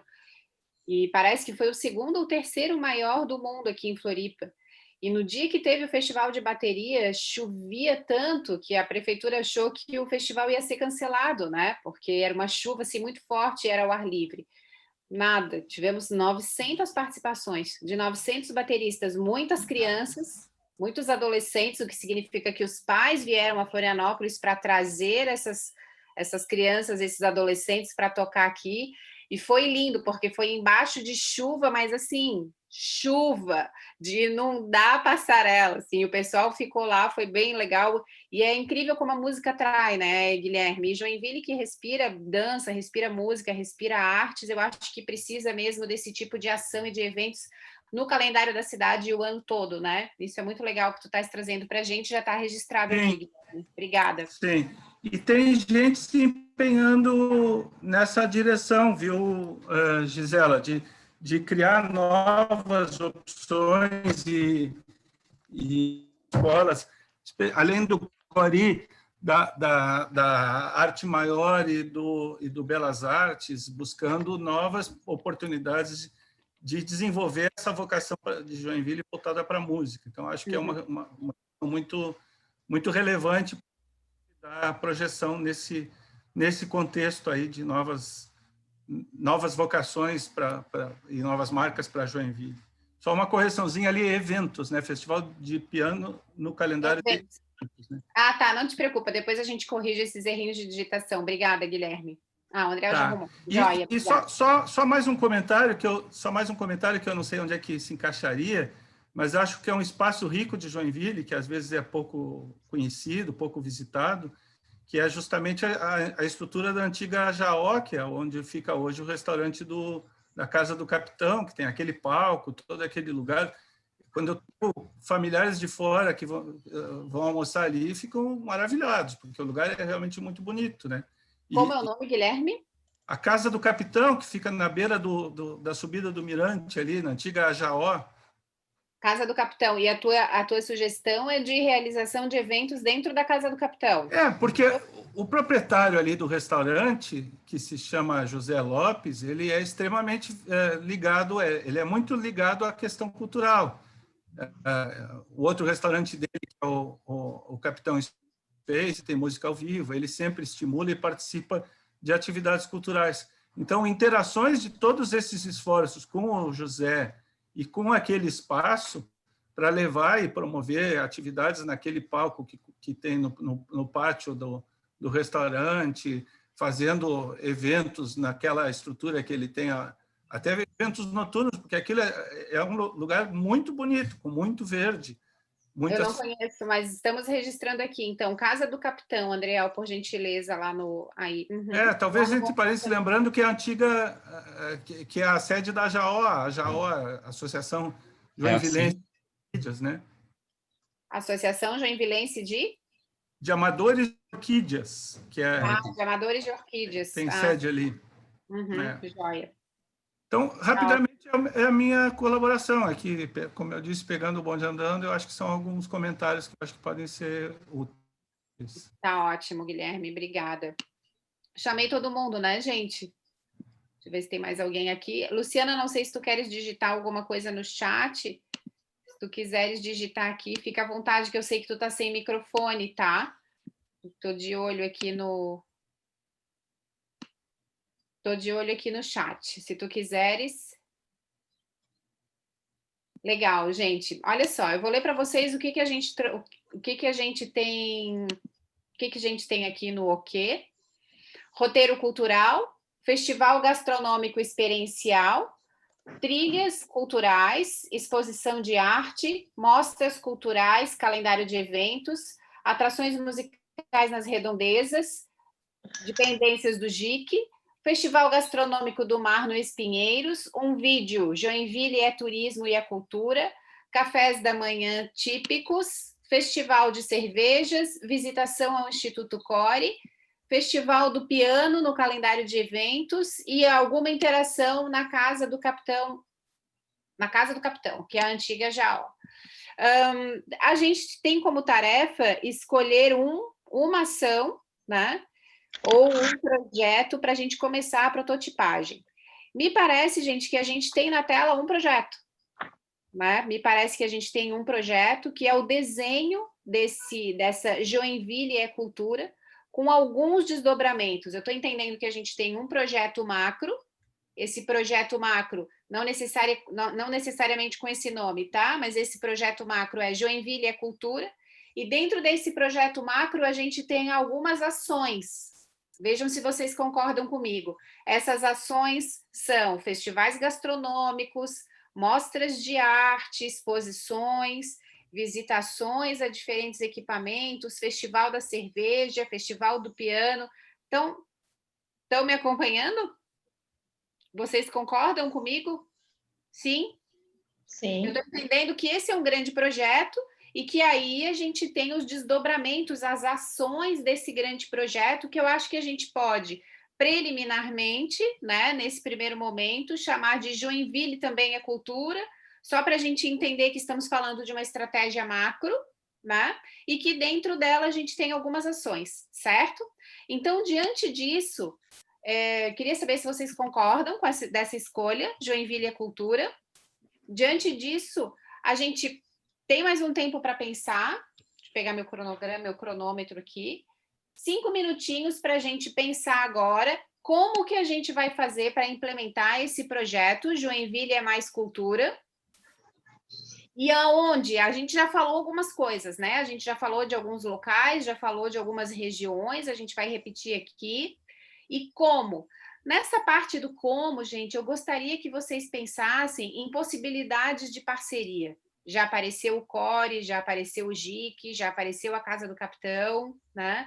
E parece que foi o 2º ou 3º maior do mundo aqui em Floripa. E no dia que teve o Festival de Bateria, chovia tanto que a prefeitura achou que o festival ia ser cancelado, né? Porque era uma chuva assim, muito forte e era ao ar livre. Nada. Tivemos 900 participações, de 900 bateristas, muitas crianças, muitos adolescentes, o que significa que os pais vieram a Florianópolis para trazer essas crianças, esses adolescentes para tocar aqui. E foi lindo, porque foi embaixo de chuva, mas assim, chuva, de inundar a passarela, assim, o pessoal ficou lá, foi bem legal, e é incrível como a música atrai, né, Guilherme? E Joinville que respira dança, respira música, respira artes, eu acho que precisa mesmo desse tipo de ação e de eventos no calendário da cidade o ano todo, né? Isso é muito legal que tu estás trazendo para a gente, já está registrado aqui, Guilherme. Obrigada. Sim. E tem gente se empenhando nessa direção, viu, Gisela, de criar novas opções e escolas, além do Cori, da Arte Maior e do Belas Artes, buscando novas oportunidades de desenvolver essa vocação de Joinville voltada para a música. Então, acho que é uma muito, muito relevante da projeção nesse contexto aí de novas vocações e novas marcas para Joinville. Só uma correçãozinha ali, eventos, né? Festival de Piano no calendário de eventos, né? Ah, tá, não te preocupa, depois a gente corrige esses errinhos de digitação. Obrigada, Guilherme. O André já arrumou. Joia, e só mais um comentário que eu não sei onde é que se encaixaria, mas acho que é um espaço rico de Joinville, que às vezes é pouco conhecido, pouco visitado, que é justamente a estrutura da antiga Jaóquia, onde fica hoje o restaurante da Casa do Capitão, que tem aquele palco, todo aquele lugar. Quando eu tenho familiares de fora que vão almoçar ali, ficam maravilhados, porque o lugar é realmente muito bonito, né? Como é o nome, Guilherme? A Casa do Capitão, que fica na beira da subida do Mirante, ali, na antiga Jaó. Casa do Capitão. E a tua sugestão é de realização de eventos dentro da Casa do Capitão? Porque o proprietário ali do restaurante, que se chama José Lopes, ele é extremamente ligado, ele é muito ligado à questão cultural. O outro restaurante dele, que é o Capitão Space, tem música ao vivo, ele sempre estimula e participa de atividades culturais. Então, interações de todos esses esforços com o José e com aquele espaço para levar e promover atividades naquele palco que tem no pátio do restaurante, fazendo eventos naquela estrutura que ele tem, até eventos noturnos, porque aquilo é um lugar muito bonito, com muito verde. Eu não conheço, mas estamos registrando aqui. Então, Casa do Capitão, Andriel, por gentileza, lá no... Aí. Uhum. Talvez a gente pareça lembrando que é a antiga, que é a sede da Jaó, a Associação Joinvilense de Orquídeas, né? Associação Joinvilense de Amadores de Orquídeas, que é... de Amadores de Orquídeas. Tem sede ali. Uhum, joia. Então, rapidamente, é a minha colaboração aqui, como eu disse, pegando o bonde andando, eu acho que são alguns comentários que eu acho que podem ser úteis. Tá ótimo, Guilherme, obrigada. Chamei todo mundo, né, gente? Deixa eu ver se tem mais alguém aqui. Luciana, não sei se tu queres digitar alguma coisa no chat. Se tu quiseres digitar aqui, fica à vontade, que eu sei que tu tá sem microfone, tá? Tô de olho aqui no... Estou de olho aqui no chat, se tu quiseres. Legal, gente. Olha só, eu vou ler para vocês o que a gente tem aqui no OK. Roteiro cultural, festival gastronômico experiencial, trilhas culturais, exposição de arte, mostras culturais, calendário de eventos, atrações musicais nas redondezas, dependências do JIC, Festival Gastronômico do Mar no Espinheiros, um vídeo, Joinville é Turismo e a Cultura, cafés da manhã típicos, Festival de Cervejas, visitação ao Instituto Core, Festival do Piano no calendário de eventos e alguma interação na Casa do Capitão, que é a antiga Jaó. A gente tem como tarefa escolher uma ação, né? Ou um projeto para a gente começar a prototipagem. Me parece, gente, que a gente tem na tela um projeto, né? Me parece que a gente tem um projeto que é o desenho dessa Joinville é Cultura, com alguns desdobramentos. Eu estou entendendo que a gente tem um projeto macro, esse projeto macro, não necessariamente com esse nome, tá? Mas esse projeto macro é Joinville é Cultura, e dentro desse projeto macro a gente tem algumas ações. Vejam se vocês concordam comigo. Essas ações são festivais gastronômicos, mostras de arte, exposições, visitações a diferentes equipamentos, festival da cerveja, festival do piano. Estão me acompanhando? Vocês concordam comigo? Sim? Sim. Eu estou entendendo que esse é um grande projeto e que aí a gente tem os desdobramentos, as ações desse grande projeto, que eu acho que a gente pode, preliminarmente, né, nesse primeiro momento, chamar de Joinville também é Cultura, só para a gente entender que estamos falando de uma estratégia macro, né, e que dentro dela a gente tem algumas ações, certo? Então, diante disso, queria saber se vocês concordam com dessa escolha, Joinville é Cultura. Diante disso, a gente tem mais um tempo para pensar. Deixa eu pegar meu cronograma, meu cronômetro aqui. 5 minutinhos para a gente pensar agora como que a gente vai fazer para implementar esse projeto Joinville é mais Cultura. E aonde? A gente já falou algumas coisas, né? A gente já falou de alguns locais, já falou de algumas regiões, a gente vai repetir aqui. E como? Nessa parte do como, gente, eu gostaria que vocês pensassem em possibilidades de parceria. Já apareceu o Core, já apareceu o JIC, já apareceu a Casa do Capitão, né?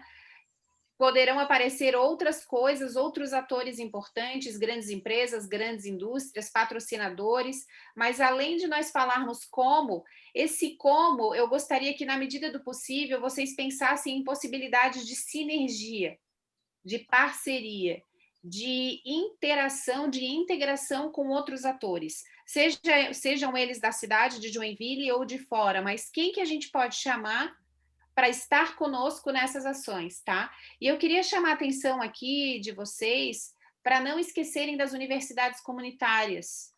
Poderão aparecer outras coisas, outros atores importantes, grandes empresas, grandes indústrias, patrocinadores, mas além de nós falarmos como, esse como, eu gostaria que, na medida do possível, vocês pensassem em possibilidades de sinergia. de parceria, de interação, de integração com outros atores, sejam eles da cidade de Joinville ou de fora, mas quem que a gente pode chamar para estar conosco nessas ações, tá? E eu queria chamar a atenção aqui de vocês para não esquecerem das universidades comunitárias.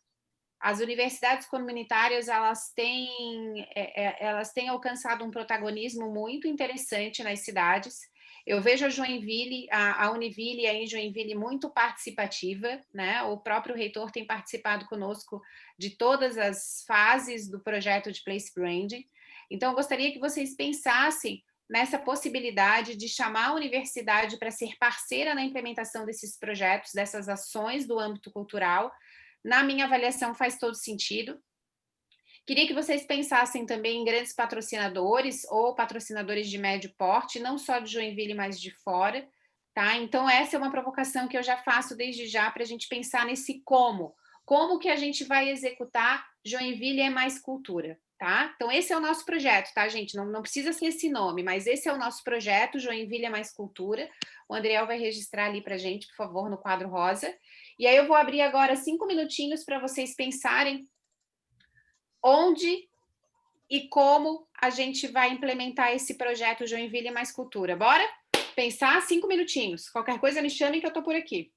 As universidades comunitárias, elas têm alcançado um protagonismo muito interessante nas cidades. Eu vejo a Joinville, a Univille aí em Joinville muito participativa, né? O próprio reitor tem participado conosco de todas as fases do projeto de Place Branding. Então, eu gostaria que vocês pensassem nessa possibilidade de chamar a universidade para ser parceira na implementação desses projetos, dessas ações do âmbito cultural. Na minha avaliação, faz todo sentido. Queria que vocês pensassem também em grandes patrocinadores ou patrocinadores de médio porte, não só de Joinville, mas de fora, tá? Então, essa é uma provocação que eu já faço desde já para a gente pensar nesse como. Como que a gente vai executar Joinville é mais cultura, tá? Então, esse é o nosso projeto, tá, gente? Não precisa ser esse nome, mas esse é o nosso projeto, Joinville é mais cultura. O Andriel vai registrar ali para a gente, por favor, no quadro rosa. E aí eu vou abrir agora 5 minutinhos para vocês pensarem onde e como a gente vai implementar esse projeto Joinville Mais Cultura. Bora? Pensar 5 minutinhos. Qualquer coisa me chamem que eu estou por aqui.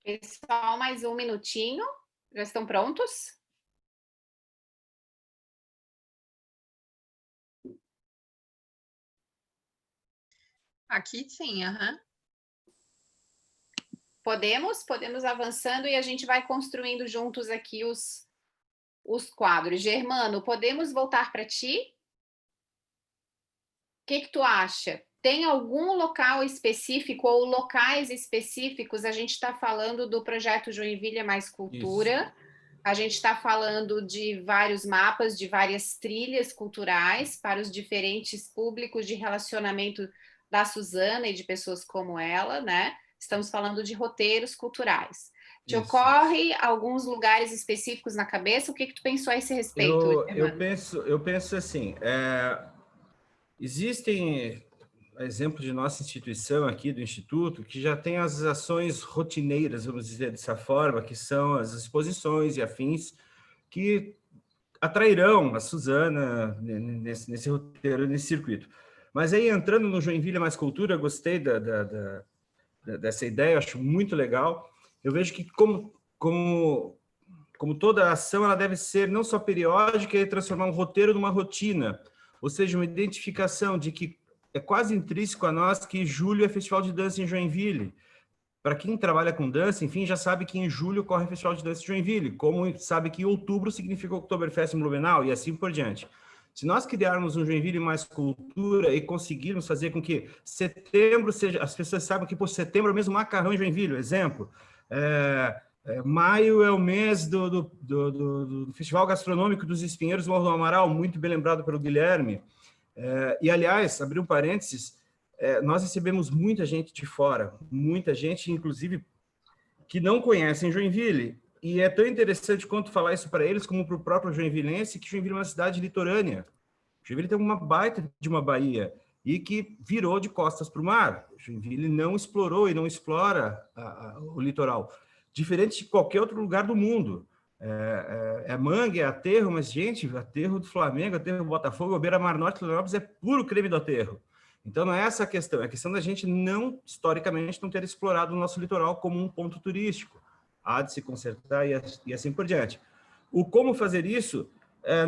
Pessoal, mais um minutinho. Já estão prontos? Aqui sim, aham. Podemos avançando e a gente vai construindo juntos aqui os quadros. Germano, podemos voltar para ti? O que tu acha? Tem algum local específico ou locais específicos? A gente está falando do projeto Joinville é Mais Cultura. Isso. A gente está falando de vários mapas, de várias trilhas culturais para os diferentes públicos de relacionamento da Suzana e de pessoas como ela, né? Estamos falando de roteiros culturais. Te ocorre alguns lugares específicos na cabeça? O que tu pensou a esse respeito? Eu penso assim, existem exemplos de nossa instituição aqui, do Instituto, que já tem as ações rotineiras, vamos dizer dessa forma, que são as exposições e afins, que atrairão a Suzana nesse roteiro, nesse circuito. Mas aí, entrando no Joinville Mais Cultura, eu gostei dessa ideia, eu acho muito legal. Eu vejo que, como toda ação, ela deve ser não só periódica e transformar um roteiro numa rotina, ou seja, uma identificação de que é quase intrínseco a nós que julho é Festival de Dança em Joinville. Para quem trabalha com dança, enfim, já sabe que em julho ocorre o Festival de Dança em Joinville, como sabe que outubro significa Oktoberfest em Blumenau e assim por diante. Se nós criarmos um Joinville Mais Cultura e conseguirmos fazer com que setembro seja... As pessoas saibam que, por setembro é o mesmo macarrão em Joinville, exemplo. Maio é o mês do Festival Gastronômico dos Espinheiros Morro do Amaral, muito bem lembrado pelo Guilherme. E, aliás, abrir um parênteses, nós recebemos muita gente de fora, muita gente, inclusive, que não conhecem Joinville. E é tão interessante quanto falar isso para eles, como para o próprio joinvilense, que Joinville é uma cidade litorânea. Joinville tem uma baita de uma baía e que virou de costas para o mar. Joinville não explorou e não explora o litoral, diferente de qualquer outro lugar do mundo. Mangue, é aterro, mas, gente, aterro do Flamengo, aterro do Botafogo, o Beira-Mar Norte, Florianópolis é puro creme do aterro. Então, não é essa a questão, é a questão da gente não, historicamente, não ter explorado o nosso litoral como um ponto turístico. Há de se consertar e assim por diante. O como fazer isso,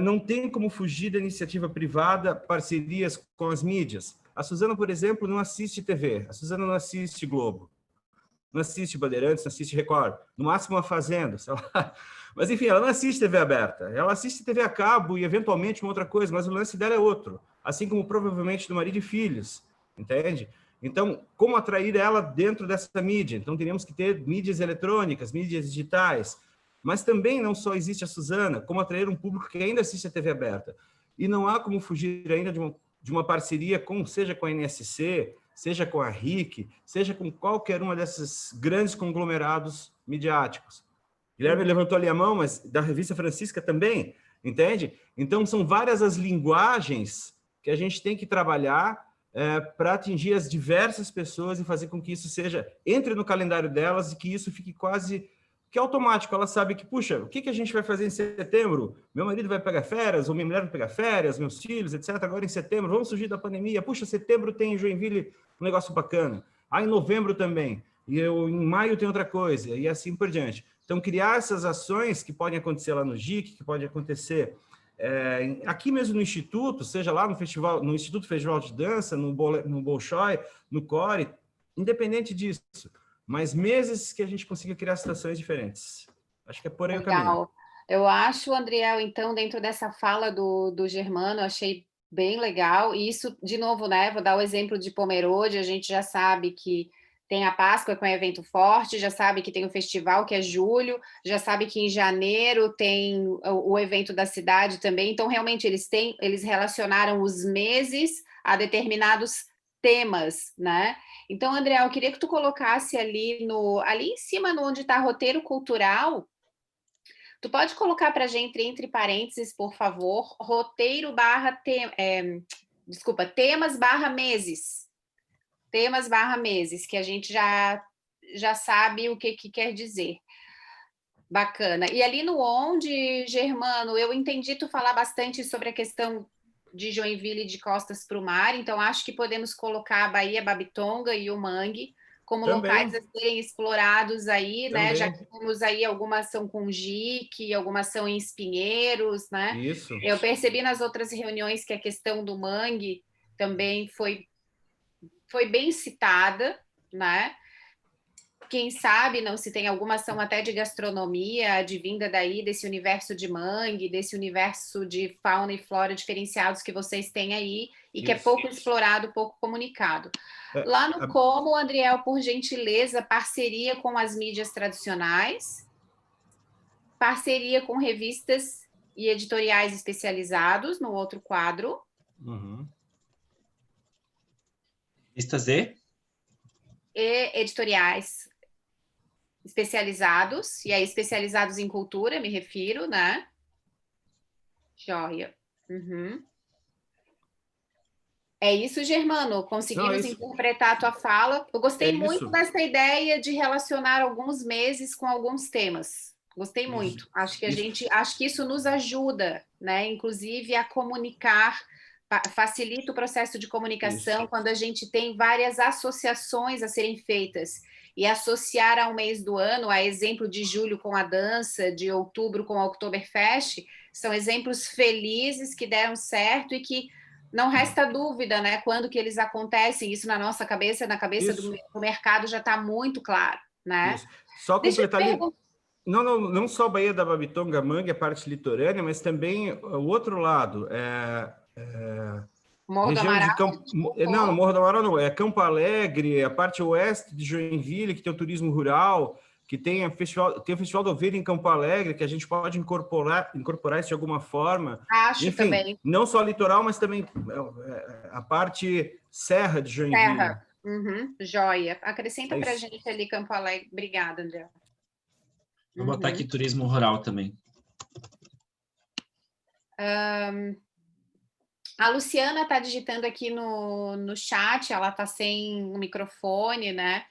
não tem como fugir da iniciativa privada, parcerias com as mídias. A Suzana, por exemplo, não assiste TV, a Suzana não assiste Globo, não assiste Bandeirantes, não assiste Record, no máximo a Fazenda, sei lá. Mas, enfim, ela não assiste TV aberta, ela assiste TV a cabo e, eventualmente, uma outra coisa, mas o lance dela é outro, assim como, provavelmente, do marido e filhos, entende? Então, como atrair ela dentro dessa mídia? Então, teríamos que ter mídias eletrônicas, mídias digitais, mas também não só existe a Suzana, como atrair um público que ainda assiste a TV aberta. E não há como fugir ainda de uma parceria seja com a NSC, seja com a RIC, seja com qualquer uma desses grandes conglomerados midiáticos. Guilherme levantou ali a mão, mas da Revista Francisca também, entende? Então, são várias as linguagens que a gente tem que trabalhar para atingir as diversas pessoas e fazer com que isso entre no calendário delas e que isso fique quase que automático. Ela sabe que, puxa, o que a gente vai fazer em setembro? Meu marido vai pegar férias, ou minha mulher vai pegar férias, meus filhos, etc. Agora em setembro, vamos surgir da pandemia. Puxa, setembro tem em Joinville um negócio bacana. Em novembro também. E em maio tem outra coisa, e assim por diante. Então, criar essas ações que podem acontecer lá no GIC, que pode acontecer aqui mesmo no Instituto, seja lá no Instituto Festival de Dança, no Bolshoi, no Core, independente disso, mas meses que a gente consiga criar situações diferentes. Acho que é por aí o caminho. Eu acho, Andriel, então, dentro dessa fala do Germano, achei bem legal, e isso, de novo, né, vou dar o exemplo de Pomerode, a gente já sabe que tem a Páscoa, que é um evento forte, já sabe que tem o festival, que é julho, já sabe que em janeiro tem o evento da cidade também. Então, realmente, eles relacionaram os meses a determinados temas, né? Então, André, eu queria que tu colocasse ali em cima, onde está roteiro cultural, tu pode colocar para a gente, entre parênteses, por favor, temas/meses. Temas/meses, que a gente já sabe o que quer dizer. Bacana. E ali no onde, Germano, eu entendi tu falar bastante sobre a questão de Joinville de costas para o mar, então acho que podemos colocar a Baía Babitonga e o Mangue como Também. locais a serem explorados aí, né? Também. Já que temos aí alguma ação com JIC, alguma ação em Espinheiros, né? Isso. Eu percebi nas outras reuniões que a questão do mangue também foi bem citada, né? Quem sabe não se tem alguma ação até de gastronomia advinda daí desse universo de mangue, desse universo de fauna e flora diferenciados que vocês têm aí e que é pouco explorado, pouco comunicado. Lá no Como, Andriel, por gentileza, parceria com as mídias tradicionais, parceria com revistas e editoriais especializados, no outro quadro. Revistas e editoriais especializados, e aí especializados em cultura, me refiro, né? Joia. É isso, Germano? Conseguimos interpretar a tua fala? Eu gostei muito dessa ideia de relacionar alguns meses com alguns temas. Gostei muito. Acho que isso nos ajuda, né? Inclusive a comunicar, facilita o processo de comunicação quando a gente tem várias associações a serem feitas. E associar ao mês do ano, a exemplo de julho com a dança, de outubro com a Oktoberfest, são exemplos felizes que deram certo e que não resta dúvida, né? Quando que eles acontecem, isso na nossa cabeça, na cabeça do mercado já está muito claro, né? Isso. Só completar ali. Não só a Baía da Babitonga, Mangue, a parte litorânea, mas também o outro lado. Morro do Amaral? Não, Morro do Amaral não. É Campo Alegre, a parte oeste de Joinville, que tem o turismo rural, que tem o Festival da Ovelha em Campo Alegre, que a gente pode incorporar isso de alguma forma. Acho. Enfim, também. Não só litoral, mas também a parte serra de Joinville. Serra. Joia. Acrescenta para a gente ali Campo Alegre. Obrigada, André. Vou botar aqui turismo rural também. A Luciana está digitando aqui no chat, ela está sem o microfone, né?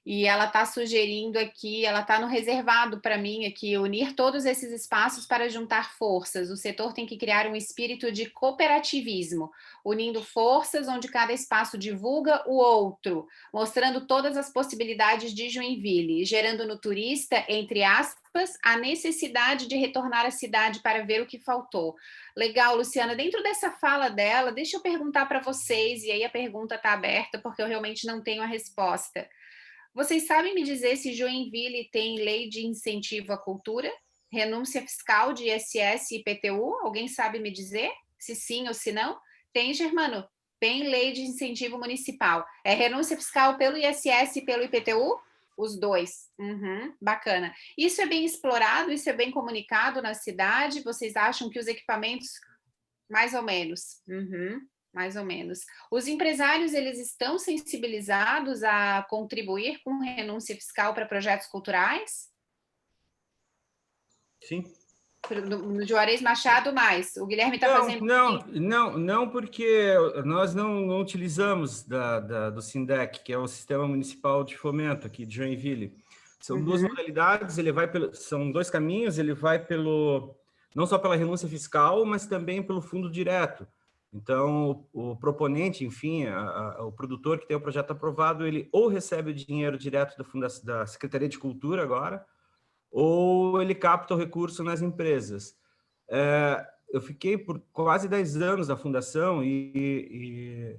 E ela está sugerindo aqui, ela está no reservado para mim aqui, unir todos esses espaços para juntar forças. O setor tem que criar um espírito de cooperativismo, unindo forças onde cada espaço divulga o outro, mostrando todas as possibilidades de Joinville, gerando no turista, entre aspas, a necessidade de retornar à cidade para ver o que faltou. Legal, Luciana. Dentro dessa fala dela, deixa eu perguntar para vocês, e aí a pergunta está aberta porque eu realmente não tenho a resposta. Vocês sabem me dizer se Joinville tem lei de incentivo à cultura? Renúncia fiscal de ISS e IPTU? Alguém sabe me dizer se sim ou se não? Tem, Germano? Tem lei de incentivo municipal. É renúncia fiscal pelo ISS e pelo IPTU? Os dois. Bacana. Isso é bem explorado? Isso é bem comunicado na cidade? Vocês acham que os equipamentos... Mais ou menos. Mais ou menos. Os empresários, eles estão sensibilizados a contribuir com renúncia fiscal para projetos culturais? Sim. No Juarez Machado, mais. O Guilherme está fazendo... Não, porque nós não utilizamos do SINDEC, que é o Sistema Municipal de Fomento aqui de Joinville. São duas modalidades, são dois caminhos, ele vai não só pela renúncia fiscal, mas também pelo fundo direto. Então, o proponente, enfim, o produtor que tem o projeto aprovado, ele ou recebe o dinheiro direto da Secretaria de Cultura agora, ou ele capta o recurso nas empresas. Eu fiquei por quase 10 anos na fundação e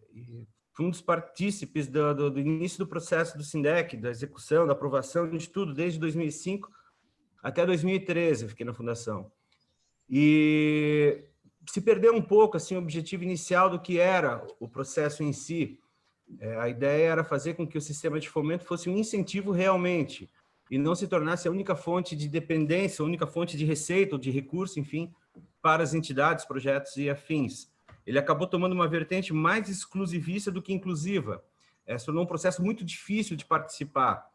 fui um dos partícipes do início do processo do SINDEC, da execução, da aprovação de tudo, desde 2005 até 2013 eu fiquei na fundação. E se perdeu um pouco assim, o objetivo inicial do que era o processo em si. A ideia era fazer com que o sistema de fomento fosse um incentivo realmente, e não se tornasse a única fonte de dependência, a única fonte de receita ou de recurso, enfim, para as entidades, projetos e afins. Ele acabou tomando uma vertente mais exclusivista do que inclusiva. Se tornou um processo muito difícil de participar.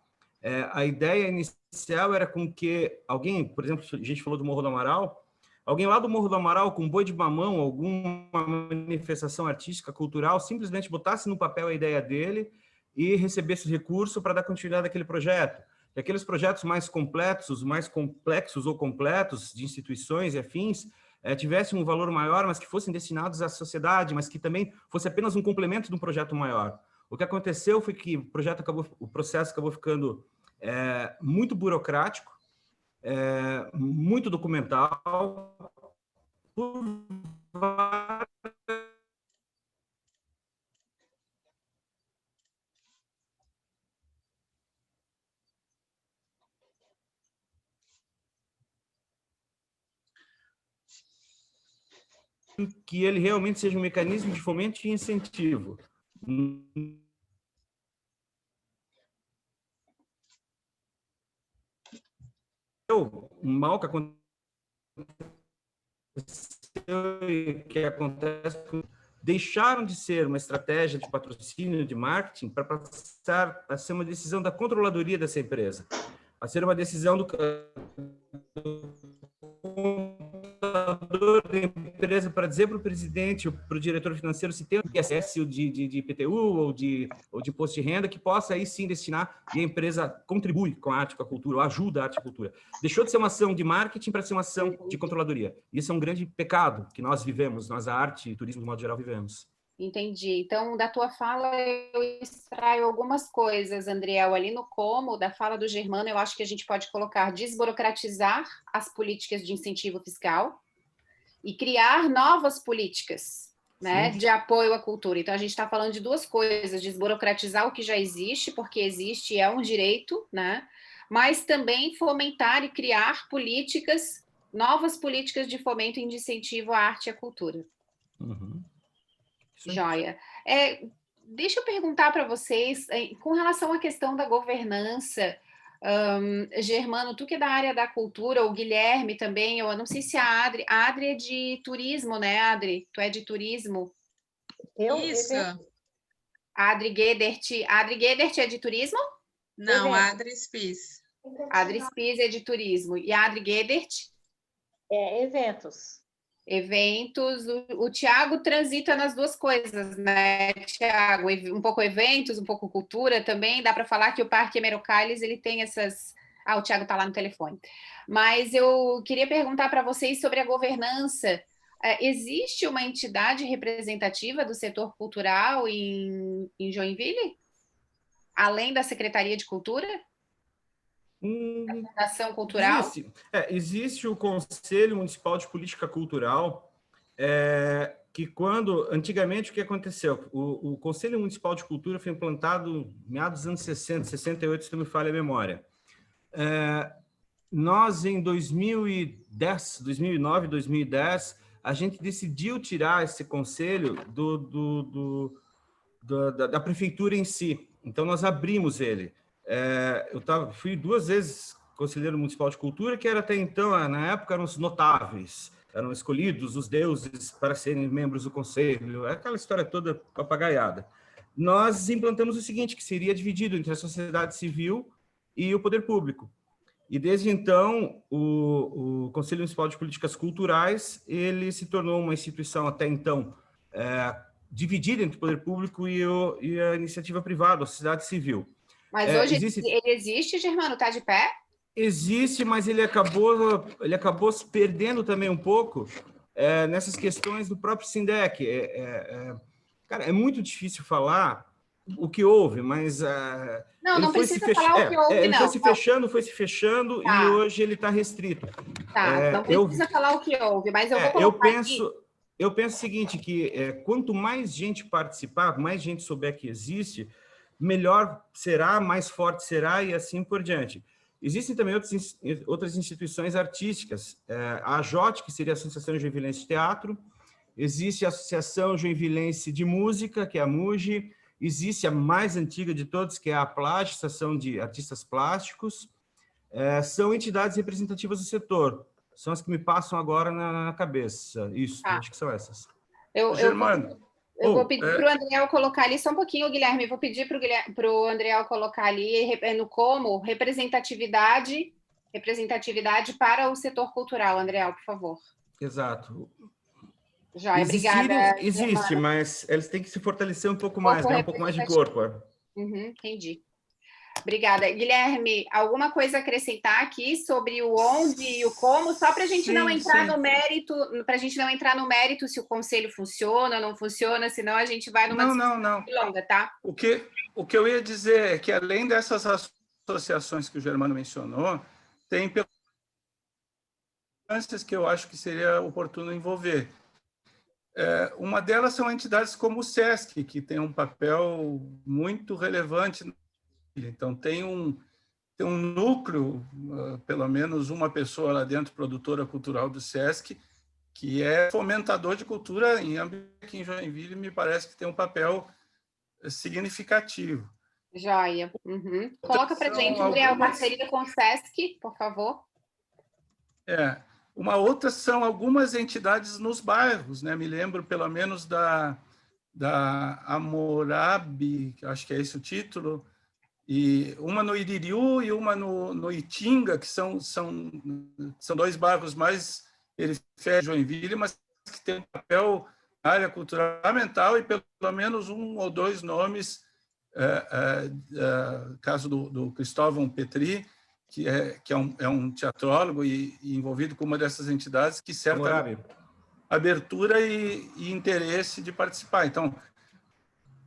A ideia inicial era com que alguém, por exemplo, a gente falou do Morro do Amaral, alguém lá do Morro do Amaral, com boi de mamão, alguma manifestação artística, cultural, simplesmente botasse no papel a ideia dele e recebesse recurso para dar continuidade àquele projeto. E aqueles projetos mais complexos ou completos de instituições e afins tivessem um valor maior, mas que fossem destinados à sociedade, mas que também fosse apenas um complemento de um projeto maior. O que aconteceu foi que o processo acabou ficando muito burocrático, muito documental, por que ele realmente seja um mecanismo de fomento e incentivo. Um mal que acontece, deixaram de ser uma estratégia de patrocínio, de marketing, para passar a ser uma decisão da controladoria dessa empresa, a ser uma decisão do contador da empresa para dizer para o presidente, para o diretor financeiro, se tem ISS de IPTU ou de imposto de renda, que possa aí sim destinar, e a empresa contribui com a arte, com a cultura, ou ajuda a arte e a cultura. Deixou de ser uma ação de marketing para ser uma ação de controladoria. Isso é um grande pecado que nós vivemos, nós, a arte e turismo, de modo geral, vivemos. Entendi. Então, da tua fala, eu extraio algumas coisas, Andriel, ali no como, da fala do Germano, eu acho que a gente pode colocar desburocratizar as políticas de incentivo fiscal e criar novas políticas, né, de apoio à cultura. Então, a gente está falando de duas coisas, desburocratizar o que já existe, porque existe e é um direito, né, mas também fomentar e criar políticas, novas políticas de fomento e de incentivo à arte e à cultura. Uhum. Joia. Deixa eu perguntar para vocês, com relação à questão da governança, Germano, tu que é da área da cultura, o Guilherme também, eu não sei se a Adri é de turismo, né, Adri? Tu é de turismo? Isso. Adri Guedert é de turismo? Não, a Adri Spies. Adri Spies é de turismo. E a Adri Guedert? Eventos. Eventos, o Tiago transita nas duas coisas, né, Tiago? Um pouco eventos, um pouco cultura também. Dá para falar que o Parque Hemerocallis, ele tem essas... o Tiago está lá no telefone. Mas eu queria perguntar para vocês sobre a governança. Existe uma entidade representativa do setor cultural em Joinville? Além da Secretaria de Cultura? Fundação Cultural? Existe o Conselho Municipal de Política Cultural, que antigamente o que aconteceu? O Conselho Municipal de Cultura foi implantado meados dos anos 60, 68, se não me falha a memória. Nós, em 2009, 2010, a gente decidiu tirar esse conselho da prefeitura em si. Então, nós abrimos ele. Fui 2 vezes conselheiro municipal de cultura, que era até então, na época, eram os notáveis, eram escolhidos os deuses para serem membros do conselho, aquela história toda papagaiada. Nós implantamos o seguinte, que seria dividido entre a sociedade civil e o poder público. E desde então, o Conselho Municipal de Políticas Culturais, ele se tornou uma instituição até então dividida entre o poder público e a iniciativa privada, a sociedade civil. Mas hoje ele existe, Germano? Está de pé? Existe, mas ele acabou se perdendo também um pouco nessas questões do próprio SINDEC. Cara, é muito difícil falar o que houve, mas não precisa falar o que houve, ele foi se fechando e hoje ele está restrito. Não precisa falar o que houve, mas eu vou colocar eu penso o seguinte, que quanto mais gente participar, mais gente souber que existe, melhor será, mais forte será e assim por diante. Existem também outras instituições artísticas, a AJOT, que seria a Associação Joinvilense de Teatro, existe a Associação Joinvilense de Música, que é a MUGE, existe a mais antiga de todas, que é a PLAST, Associação de Artistas Plásticos, são entidades representativas do setor, são as que me passam agora na cabeça, acho que são essas. Germano. Eu vou pedir para o Andriel colocar ali, só um pouquinho, Guilherme, vou pedir para o Andriel colocar ali no como representatividade para o setor cultural, Andriel, por favor. Exato. Joia, obrigada. Existe, mas eles têm que se fortalecer um pouco mais, ganhar um pouco mais de corpo. Entendi. Obrigada. Guilherme, alguma coisa a acrescentar aqui sobre o onde e o como, só para a gente não entrar no mérito, se o conselho funciona ou não funciona, senão a gente vai numa Não. longa, tá? O que eu ia dizer é que, além dessas associações que o Germano mencionou, tem instâncias que eu acho que seria oportuno envolver. Uma delas são entidades como o SESC, que tem um papel muito relevante. Então, tem um núcleo, pelo menos uma pessoa lá dentro, produtora cultural do SESC, que é fomentador de cultura em âmbito aqui em Joinville, me parece que tem um papel significativo. Joia. Uhum. Coloca para a gente, Gabriel, parceria com o SESC, por favor. Uma outra são algumas entidades nos bairros, né? Me lembro, pelo menos, da Hammurabi, acho que é esse o título, e uma no Iririú e uma no Itinga, que são dois bairros mais periféricos de Joinville, mas que têm um papel na área cultural fundamental, e pelo menos um ou dois nomes, caso do Cristóvão Petri, que é um teatrólogo e envolvido com uma dessas entidades, que certa abertura e interesse de participar. Então,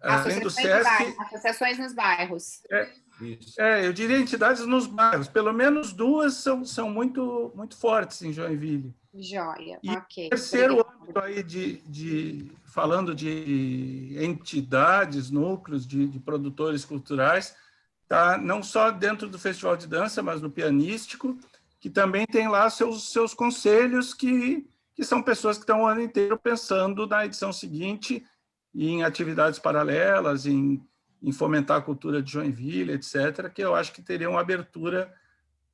além do SESC... Associações nos bairros. Eu diria entidades nos bairros. Pelo menos duas são muito, muito fortes em Joinville. Joia, e ok. O terceiro âmbito aí, falando de entidades, núcleos de produtores culturais, tá não só dentro do Festival de Dança, mas no Pianístico, que também tem lá seus conselhos, que são pessoas que estão o ano inteiro pensando na edição seguinte, em atividades paralelas, em fomentar a cultura de Joinville, etc., que eu acho que teria uma abertura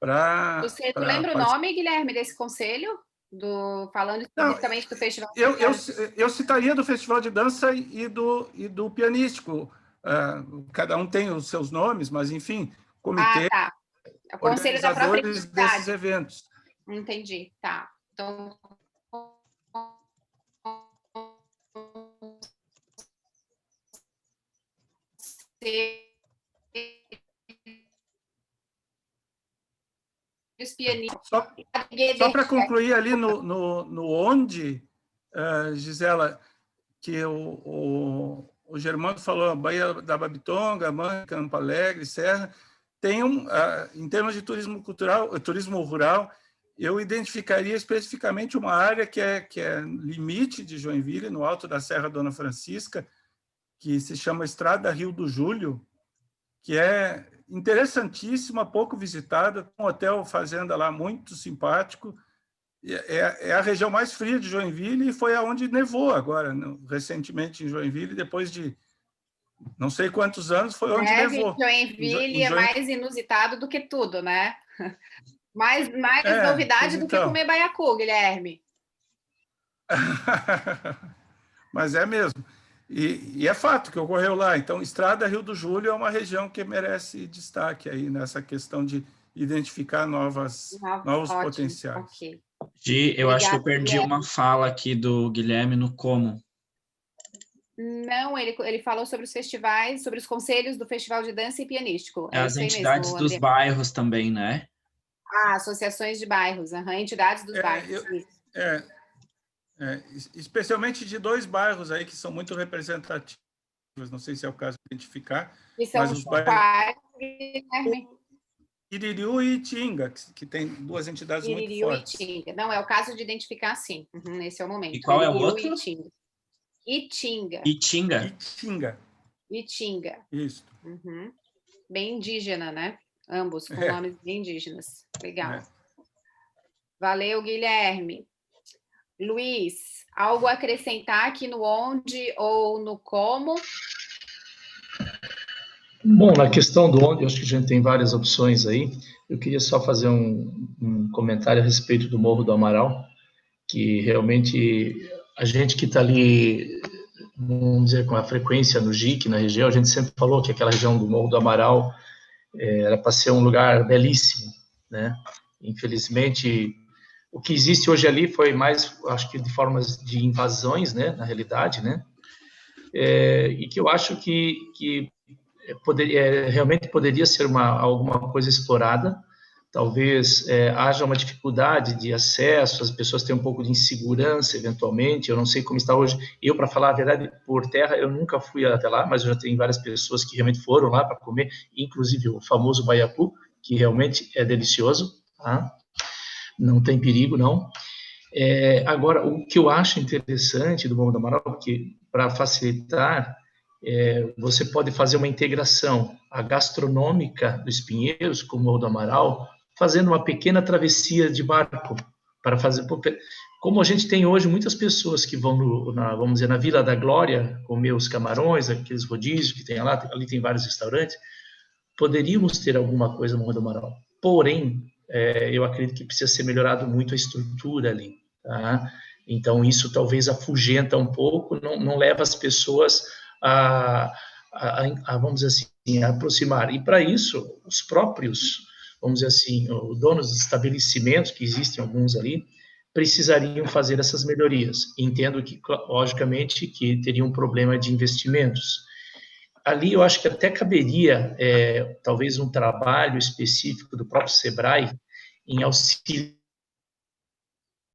para... Você lembra o nome, Guilherme, desse conselho? Falando especificamente do Festival de Dança? Eu citaria do Festival de Dança e do Pianístico. Cada um tem os seus nomes, mas, enfim, comitê, o conselho da própria entidade desses eventos. Entendi, tá. Então... Só para concluir ali no onde, Gisela, que o Germano falou, Baía da Babitonga, Mãe, Campo Alegre, Serra, tem em termos de turismo cultural, turismo rural, eu identificaria especificamente uma área que é limite de Joinville, no alto da Serra Dona Francisca, que se chama Estrada Rio do Júlio, que é interessantíssima, pouco visitada, um hotel fazenda lá muito simpático. É a região mais fria de Joinville e foi aonde nevou agora, recentemente em Joinville, depois de não sei quantos anos, foi onde nevou. Joinville é mais inusitado do que tudo, né? Mais novidade do que comer baiacu, Guilherme. Mas é mesmo. E é fato que ocorreu lá. Então, Estrada Rio do Júlio é uma região que merece destaque aí nessa questão de identificar novos potenciais. Okay. Gi, eu acho que eu perdi uma fala aqui do Guilherme no como. Não, ele falou sobre os festivais, sobre os conselhos do Festival de Dança e Pianístico. As entidades mesmo, dos bairros também, né? Associações de bairros, entidades dos bairros. Especialmente de dois bairros aí que são muito representativos, não sei se é o caso de identificar, mas os bairros Iririú e Itinga, que tem duas entidades muito fortes. Iririú e Itinga. Não, é o caso de identificar, sim. Nesse é o momento. E qual é o outro? Itinga. Itinga. Isso. Uhum. Bem indígena, né? Ambos com nomes bem indígenas. Legal. Valeu, Guilherme. Luiz, algo a acrescentar aqui no onde ou no como? Bom, na questão do onde, eu acho que a gente tem várias opções aí. Eu queria só fazer um comentário a respeito do Morro do Amaral, que realmente a gente que está ali, vamos dizer, com a frequência no JIC, na região, a gente sempre falou que aquela região do Morro do Amaral era para ser um lugar belíssimo, né? Infelizmente, o que existe hoje ali foi mais, acho que de formas de invasões, né, na realidade, né? E que eu acho que realmente poderia ser alguma coisa explorada. Talvez haja uma dificuldade de acesso, as pessoas têm um pouco de insegurança, eventualmente. Eu não sei como está hoje. Eu, para falar a verdade, por terra, eu nunca fui até lá, mas eu já tenho várias pessoas que realmente foram lá para comer, inclusive o famoso baiacu, que realmente é delicioso, tá? Não tem perigo, não. Agora, o que eu acho interessante do Morro do Amaral, porque para facilitar, você pode fazer uma integração a gastronômica dos Pinheiros com o Morro do Amaral, fazendo uma pequena travessia de barco para fazer. Como a gente tem hoje muitas pessoas que vão vamos dizer, na Vila da Glória comer os camarões, aqueles rodízios que tem lá, ali tem vários restaurantes, poderíamos ter alguma coisa no Morro do Amaral. Porém, eu acredito que precisa ser melhorado muito a estrutura ali, tá? Então isso talvez afugenta um pouco, não leva as pessoas a vamos dizer assim, a aproximar. E para isso, os próprios, vamos dizer assim, os donos de estabelecimentos, que existem alguns ali, precisariam fazer essas melhorias. Entendo que, logicamente, que teria um problema de investimentos. Ali eu acho que até caberia, talvez, um trabalho específico do próprio SEBRAE em auxiliar